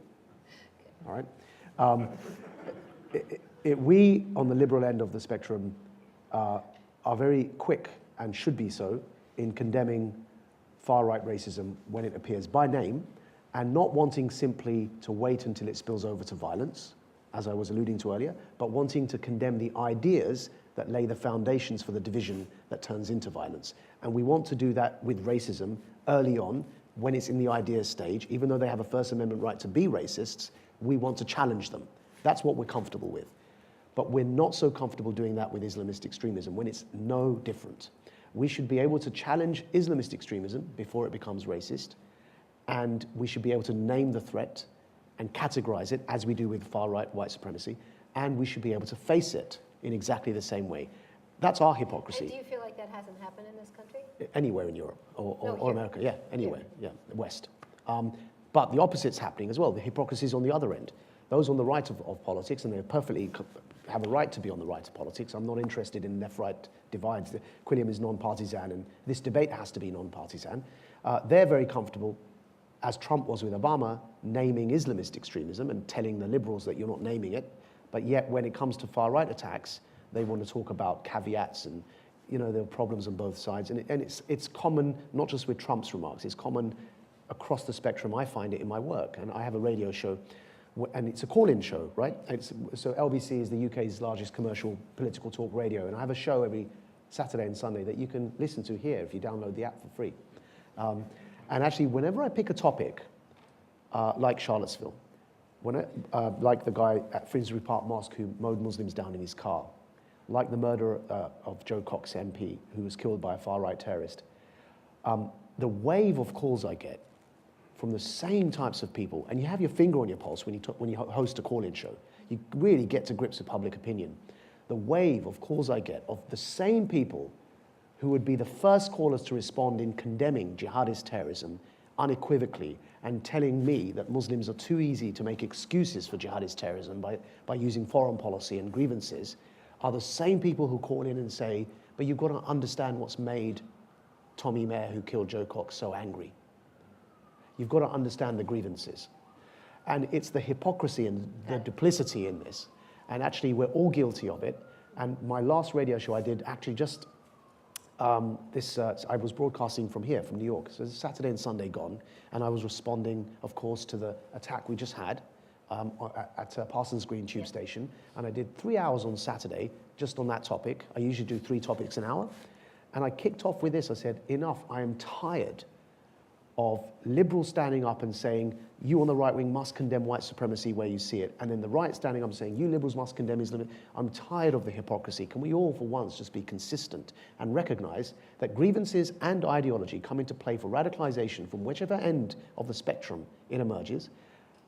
B: All right? We on the liberal end of the spectrum are very quick, and should be so, in condemning far-right racism when it appears by name, and not wanting simply to wait until it spills over to violence, as I was alluding to earlier, but wanting to condemn the ideas that lay the foundations for the division that turns into violence. And we want to do that with racism early on, when it's in the idea stage. Even though they have a First Amendment right to be racists, we want to challenge them. That's what we're comfortable with. But we're not so comfortable doing that with Islamist extremism, when it's no different. We should be able to challenge Islamist extremism before it becomes racist, and we should be able to name the threat and categorize it as we do with far-right white supremacy, and we should be able to face it in exactly the same way. That's our hypocrisy.
A: And do you feel like that hasn't happened in this country?
B: Anywhere in Europe or
A: here.
B: America, yeah, anywhere, yeah, the West. But the opposite's happening as well. The hypocrisy is on the other end. Those on the right of politics, and they perfectly have a right to be on the right of politics. I'm not interested in left-right divides. Quilliam is non-partisan, and this debate has to be non-partisan. They're very comfortable, as Trump was with Obama, naming Islamist extremism and telling the liberals that you're not naming it. But yet, when it comes to far-right attacks, they want to talk about caveats and, you know, there are problems on both sides. And it's common, not just with Trump's remarks, it's common across the spectrum. I find it in my work. And I have a radio show, and it's a call-in show, right? So LBC is the UK's largest commercial political talk radio. And I have a show every Saturday and Sunday that you can listen to here if you download the app for free. And actually, whenever I pick a topic, like Charlottesville, like the guy at Finsbury Park Mosque who mowed Muslims down in his car, like the murder of Joe Cox MP, who was killed by a far-right terrorist, the wave of calls I get from the same types of people, and you have your finger on your pulse when you host a call-in show, you really get to grips with public opinion. The wave of calls I get of the same people who would be the first callers to respond in condemning jihadist terrorism unequivocally and telling me that Muslims are too easy to make excuses for jihadist terrorism by using foreign policy and grievances, are the same people who call in and say, but you've got to understand what's made Tommy Mayer, who killed Joe Cox, so angry. You've got to understand the grievances. And it's the hypocrisy and the duplicity in this. And actually, we're all guilty of it. And my last radio show I did actually just, I was broadcasting from here, from New York. So it's Saturday and Sunday gone. And I was responding, of course, to the attack we just had at Parsons Green Tube Station. And I did 3 hours on Saturday just on that topic. I usually do 3 topics an hour. And I kicked off with this. I said, enough, I am tired of liberals standing up and saying, you on the right wing must condemn white supremacy where you see it. And then the right standing up and saying, you liberals must condemn Islam. I'm tired of the hypocrisy. Can we all for once just be consistent and recognize that grievances and ideology come into play for radicalization from whichever end of the spectrum it emerges,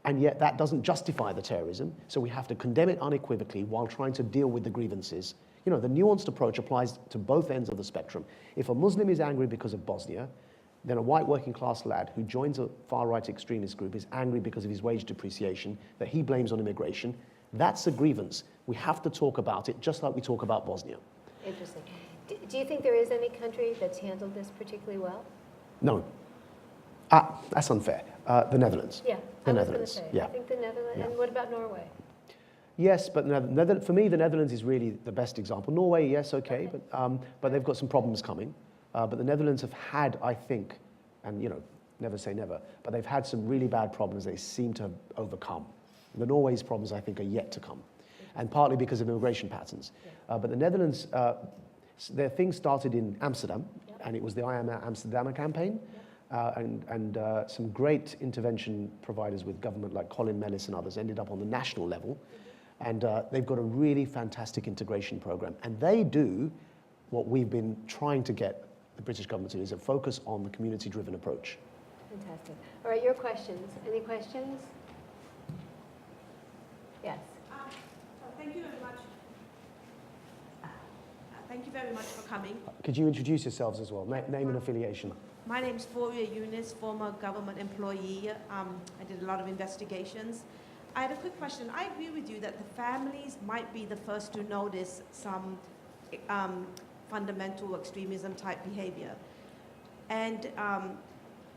B: and yet that doesn't justify the terrorism, so we have to condemn it unequivocally while trying to deal with the grievances. You know, the nuanced approach applies to both ends of the spectrum. If a Muslim is angry because of Bosnia, then a white working class lad who joins a far-right extremist group is angry because of his wage depreciation that he blames on immigration. That's a grievance. We have to talk about it just like we talk about Bosnia.
A: Interesting. Do you think there is any country that's handled this particularly well?
B: No. That's unfair. The Netherlands.
A: Yeah,
B: the
A: I was
B: Netherlands.
A: going to say.
B: Yeah.
A: I think the Netherlands.
B: Yeah.
A: And what about Norway?
B: Yes, but for me, the Netherlands is really the best example. Norway, yes, okay. But they've got some problems coming. But the Netherlands have had, I think, and you know, never say never, but they've had some really bad problems they seem to have overcome. The Norway's problems, I think, are yet to come, and partly because of immigration patterns. But the Netherlands, their thing started in Amsterdam, and it was the I Am Amsterdam campaign, and some great intervention providers with government like Colin Mellis and others ended up on the national level, and they've got a really fantastic integration program, and they do what we've been trying to get the British government to, is a focus on the community-driven approach.
A: Fantastic. All right, your questions. Any questions? Yes.
C: Thank you very much. Thank you very much for coming.
B: Could you introduce yourselves as well? Name and affiliation.
C: My name is Foria Yunus, former government employee. I did a lot of investigations. I had a quick question. I agree with you that the families might be the first to notice some fundamental extremism type behavior. And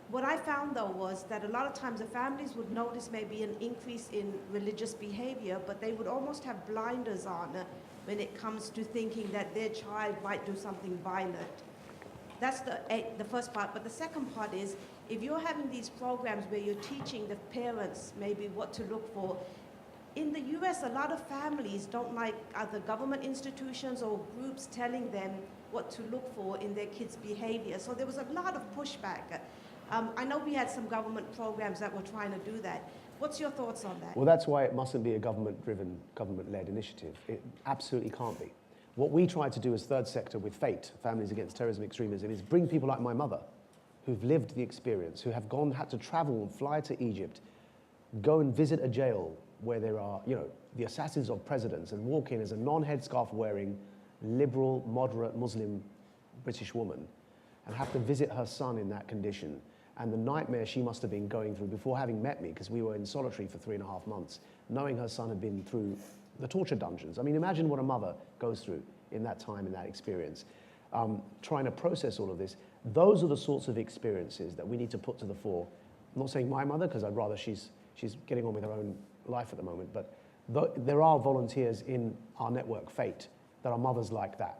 C: what I found though was that a lot of times the families would notice maybe an increase in religious behavior, but they would almost have blinders on when it comes to thinking that their child might do something violent. That's the first part. But the second part is, if you're having these programs where you're teaching the parents maybe what to look for, in the US, a lot of families don't like other government institutions or groups telling them what to look for in their kids' behavior. So there was a lot of pushback. I know we had some government programs that were trying to do that. What's your thoughts on that?
B: Well, that's why it mustn't be a government-driven, government-led initiative. It absolutely can't be. What we try to do as third sector with FATE, Families Against Terrorism and Extremism, is bring people like my mother who've lived the experience, who have had to travel and fly to Egypt, go and visit a jail where there are, the assassins of presidents, and walk in as a non-headscarf wearing, liberal, moderate Muslim British woman, and have to visit her son in that condition, and the nightmare she must have been going through before having met me, because we were in solitary for 3.5 months, knowing her son had been through the torture dungeons. I mean, imagine what a mother goes through in that time, in that experience. Trying to process all of this. Those are the sorts of experiences that we need to put to the fore. I'm not saying my mother, because I'd rather she's getting on with her own life at the moment, but there are volunteers in our network, FATE, that are mothers like that,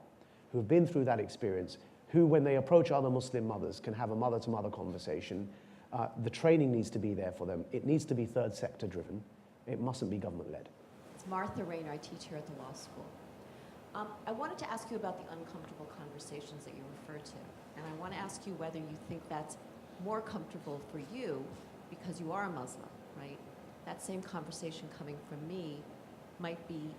B: who have been through that experience, who, when they approach other Muslim mothers, can have a mother-to-mother conversation. The training needs to be there for them. It needs to be third sector driven. It mustn't be government-led.
D: It's Martha Rayner. I teach here at the law school. I wanted to ask you about the uncomfortable conversations that you refer to. And I want to ask you whether you think that's more comfortable for you because you are a Muslim, right? That same conversation coming from me might be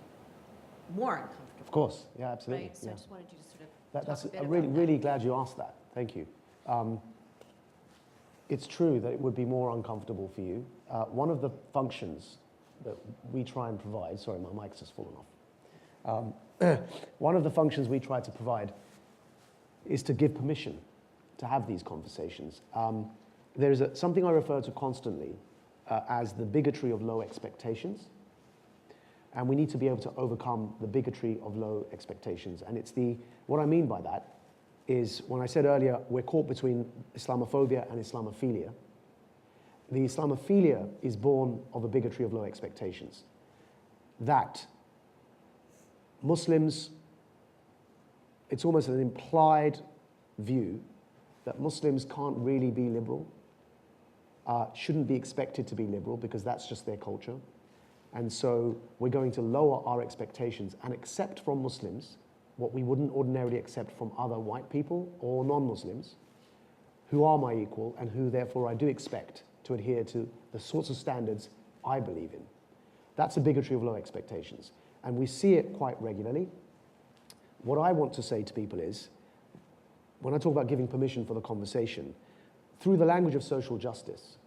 D: more uncomfortable.
B: Of course, yeah, absolutely.
D: Right? So
B: yeah.
D: I just wanted you to sort of
B: That's
D: talk a bit
B: I'm
D: about
B: really,
D: that.
B: really glad you asked that. Thank you. It's true that it would be more uncomfortable for you. One of the functions that we try and provide, sorry, my mic's just fallen off. One of the functions we try to provide is to give permission to have these conversations. There is something I refer to constantly as the bigotry of low expectations. And we need to be able to overcome the bigotry of low expectations. And what I mean by that is, when I said earlier, we're caught between Islamophobia and Islamophilia. The Islamophilia is born of a bigotry of low expectations. That Muslims, it's almost an implied view that Muslims can't really be liberal, shouldn't be expected to be liberal because that's just their culture. And so we're going to lower our expectations and accept from Muslims what we wouldn't ordinarily accept from other white people or non-Muslims who are my equal and who therefore I do expect to adhere to the sorts of standards I believe in. That's a bigotry of low expectations. And we see it quite regularly. What I want to say to people is, when I talk about giving permission for the conversation, through the language of social justice,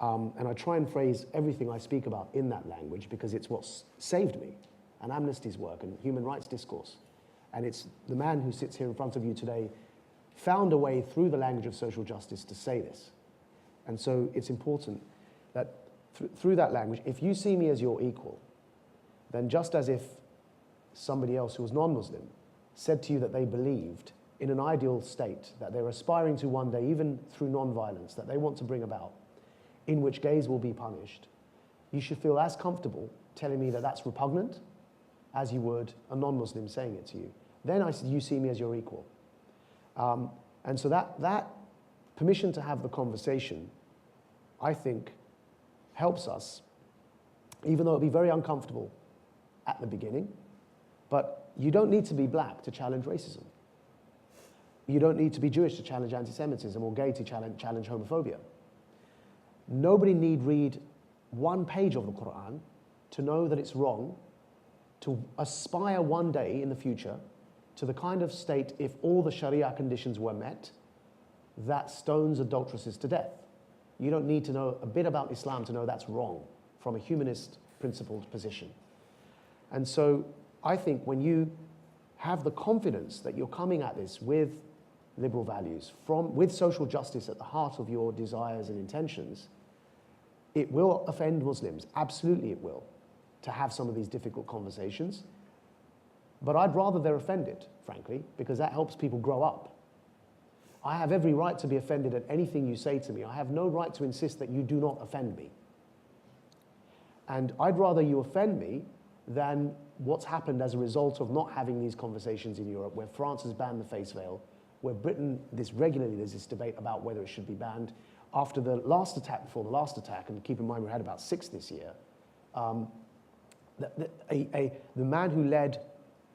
B: and I try and phrase everything I speak about in that language because it's what's saved me, and Amnesty's work and human rights discourse. And it's the man who sits here in front of you today found a way through the language of social justice to say this. And so it's important that through that language, if you see me as your equal, then just as if somebody else who was non-Muslim said to you that they believed in an ideal state that they're aspiring to one day, even through non-violence, that they want to bring about, in which gays will be punished, you should feel as comfortable telling me that that's repugnant as you would a non-Muslim saying it to you. Then you see me as your equal. And so that permission to have the conversation, I think, helps us, even though it'll be very uncomfortable at the beginning, but you don't need to be black to challenge racism. You don't need to be Jewish to challenge anti-Semitism or gay to challenge homophobia. Nobody need read one page of the Quran to know that it's wrong to aspire one day in the future to the kind of state, if all the Sharia conditions were met, that stones adulteresses to death. You don't need to know a bit about Islam to know that's wrong from a humanist principled position. And so I think when you have the confidence that you're coming at this with liberal values, with social justice at the heart of your desires and intentions, it will offend Muslims, absolutely it will, to have some of these difficult conversations. But I'd rather they're offended, frankly, because that helps people grow up. I have every right to be offended at anything you say to me. I have no right to insist that you do not offend me. And I'd rather you offend me than what's happened as a result of not having these conversations in Europe, where France has banned the face veil, where Britain, there's this debate about whether it should be banned. After the last attack, before the last attack, and keep in mind we had about 6 this year, the man who led,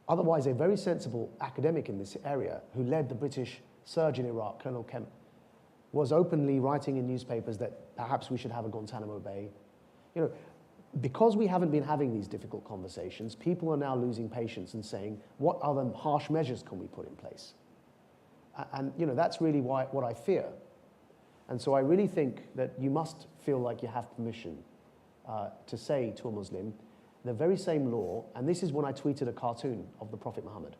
B: otherwise a very sensible academic in this area, who led the British surge in Iraq, Colonel Kemp, was openly writing in newspapers that perhaps we should have a Guantanamo Bay. You know, because we haven't been having these difficult conversations, people are now losing patience and saying, what other harsh measures can we put in place? And you know, that's really what I fear. And so I really think that you must feel like you have permission to say to a Muslim, the very same law, and this is when I tweeted a cartoon of the Prophet Muhammad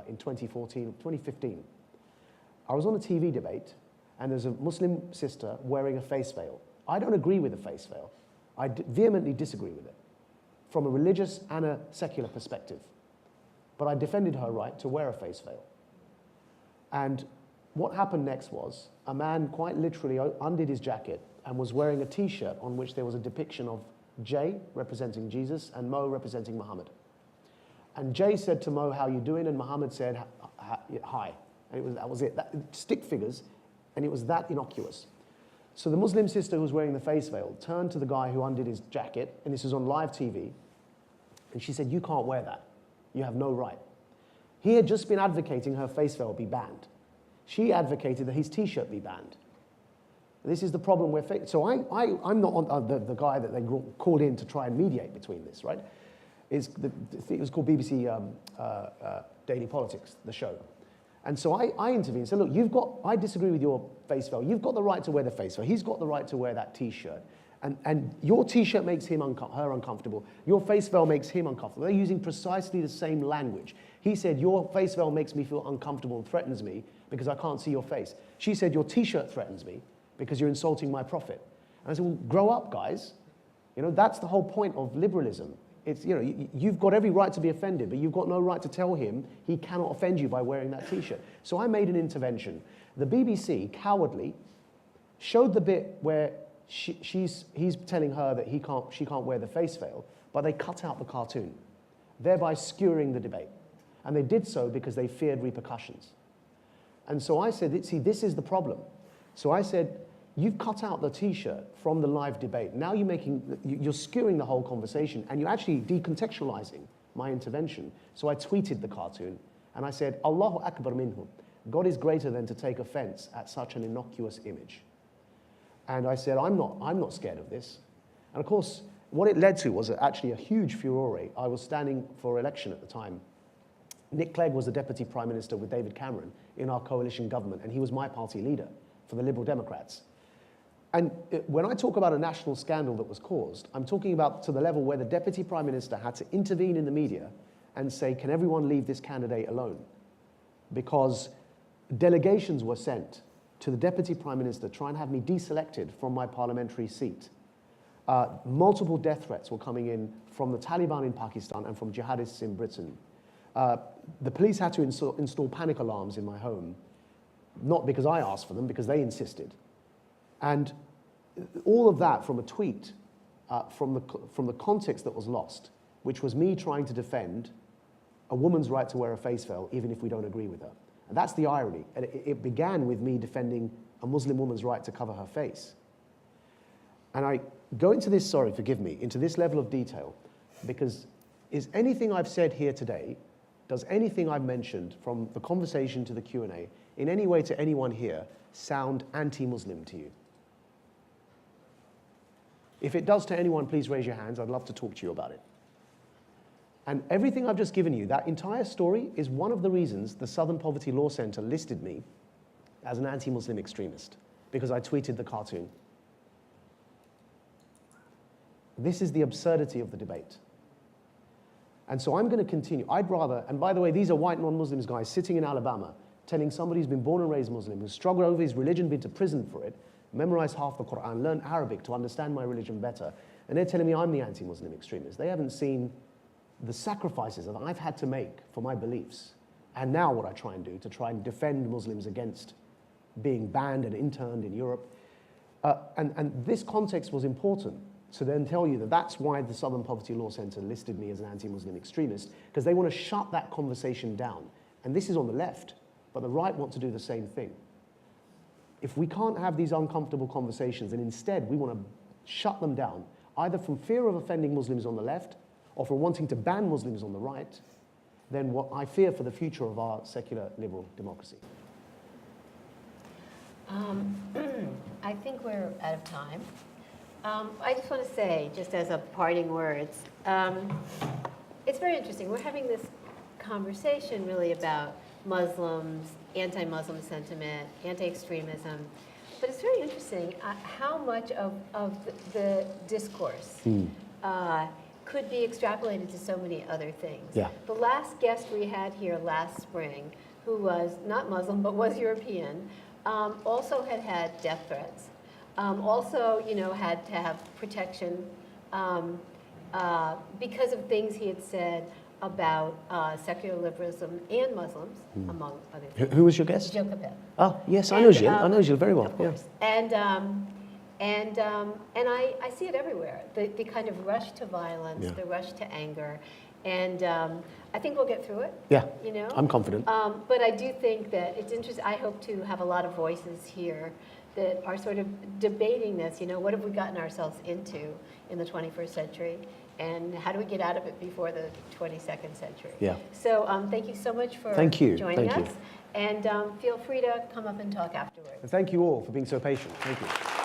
B: in 2015. I was on a TV debate, and there's a Muslim sister wearing a face veil. I don't agree with the face veil. I vehemently disagree with it from a religious and a secular perspective. But I defended her right to wear a face veil. And what happened next was a man quite literally undid his jacket and was wearing a T-shirt on which there was a depiction of J representing Jesus and Mo representing Muhammad. And J said to Mo, "How you doing?" And Muhammad said, "Hi." And that was it. Stick figures, and it was that innocuous. So the Muslim sister who was wearing the face veil turned to the guy who undid his jacket, and this was on live TV, and she said, "You can't wear that. You have no right." He had just been advocating her face veil be banned. She advocated that his T-shirt be banned. This is the problem we're facing. So I'm not on the guy that they called in to try and mediate between this, right? It was called BBC Daily Politics, the show. And so I intervened and said, look, I disagree with your face veil. You've got the right to wear the face veil. He's got the right to wear that T-shirt. And your T-shirt makes her uncomfortable. Your face veil makes him uncomfortable. They're using precisely the same language. He said, your face veil makes me feel uncomfortable and threatens me because I can't see your face. She said, your T-shirt threatens me because you're insulting my prophet. And I said, well, grow up, guys. That's the whole point of liberalism. It's, you've got every right to be offended, but you've got no right to tell him he cannot offend you by wearing that T-shirt. So I made an intervention. The BBC, cowardly, showed the bit where he's telling her that she can't wear the face veil, but they cut out the cartoon, thereby skewering the debate. And they did so because they feared repercussions. And so I said, see, this is the problem. So I said, you've cut out the T-shirt from the live debate. Now you're skewing the whole conversation, and you're actually decontextualizing my intervention. So I tweeted the cartoon, and I said, Allahu Akbar minhum. God is greater than to take offense at such an innocuous image. And I said, I'm not scared of this. And of course, what it led to was actually a huge furore. I was standing for election at the time. Nick Clegg was the Deputy Prime Minister with David Cameron in our coalition government, and he was my party leader for the Liberal Democrats. And when I talk about a national scandal that was caused, I'm talking about to the level where the Deputy Prime Minister had to intervene in the media and say, can everyone leave this candidate alone? Because delegations were sent to the Deputy Prime Minister trying to have me deselected from my parliamentary seat. Multiple death threats were coming in from the Taliban in Pakistan and from jihadists in Britain. The police had to install panic alarms in my home, not because I asked for them, because they insisted. And all of that from a tweet, from the context that was lost, which was me trying to defend a woman's right to wear a face veil, even if we don't agree with her. And that's the irony. And it began with me defending a Muslim woman's right to cover her face. And I go into this, forgive me, into this level of detail, because is anything I've said here today, does anything I've mentioned from the conversation to the Q&A, in any way to anyone here, sound anti-Muslim to you? If it does to anyone, please raise your hands. I'd love to talk to you about it. And everything I've just given you, that entire story is one of the reasons the Southern Poverty Law Center listed me as an anti-Muslim extremist, because I tweeted the cartoon. This is the absurdity of the debate. And so I'm going to continue. I'd rather, and by the way, these are white non-Muslims guys sitting in Alabama, telling somebody who's been born and raised Muslim, who's struggled over his religion, been to prison for it, memorized half the Quran, learned Arabic to understand my religion better, and they're telling me I'm the anti-Muslim extremist. They haven't seen the sacrifices that I've had to make for my beliefs, and now what I try and do to try and defend Muslims against being banned and interned in Europe. And this context was important to then tell you that that's why the Southern Poverty Law Center listed me as an anti-Muslim extremist, because they want to shut that conversation down. And this is on the left, but the right want to do the same thing. If we can't have these uncomfortable conversations, and instead we want to shut them down, either from fear of offending Muslims on the left, or from wanting to ban Muslims on the right, then what I fear for the future of our secular liberal democracy.
A: I think we're out of time. I just want to say, just as a parting words, it's very interesting. We're having this conversation really about Muslims, anti-Muslim sentiment, anti-extremism. But it's very interesting how much of the discourse could be extrapolated to so many other things.
B: Yeah.
A: The last guest we had here last spring, who was not Muslim but was European, also had death threats. Also, had to have protection because of things he had said about secular liberalism and Muslims, among other things.
B: Who was your guest?
A: Joe Capet.
B: Oh, yes, I know Gilles. I know Gilles very well.
A: Of course.
B: Yeah.
A: And I see it everywhere. The kind of rush to violence,
B: Yeah.
A: the rush to anger, and I think we'll get through it.
B: Yeah,
A: You know.
B: I'm confident.
A: But I do think that it's interesting. I hope to have a lot of voices here that are sort of debating this. What have we gotten ourselves into in the 21st century? And how do we get out of it before the 22nd century?
B: Yeah.
A: So thank you so much for
B: Thank you.
A: joining
B: Thank
A: us.
B: you.
A: And feel free to come up and talk afterwards.
B: And thank you all for being so patient. Thank you.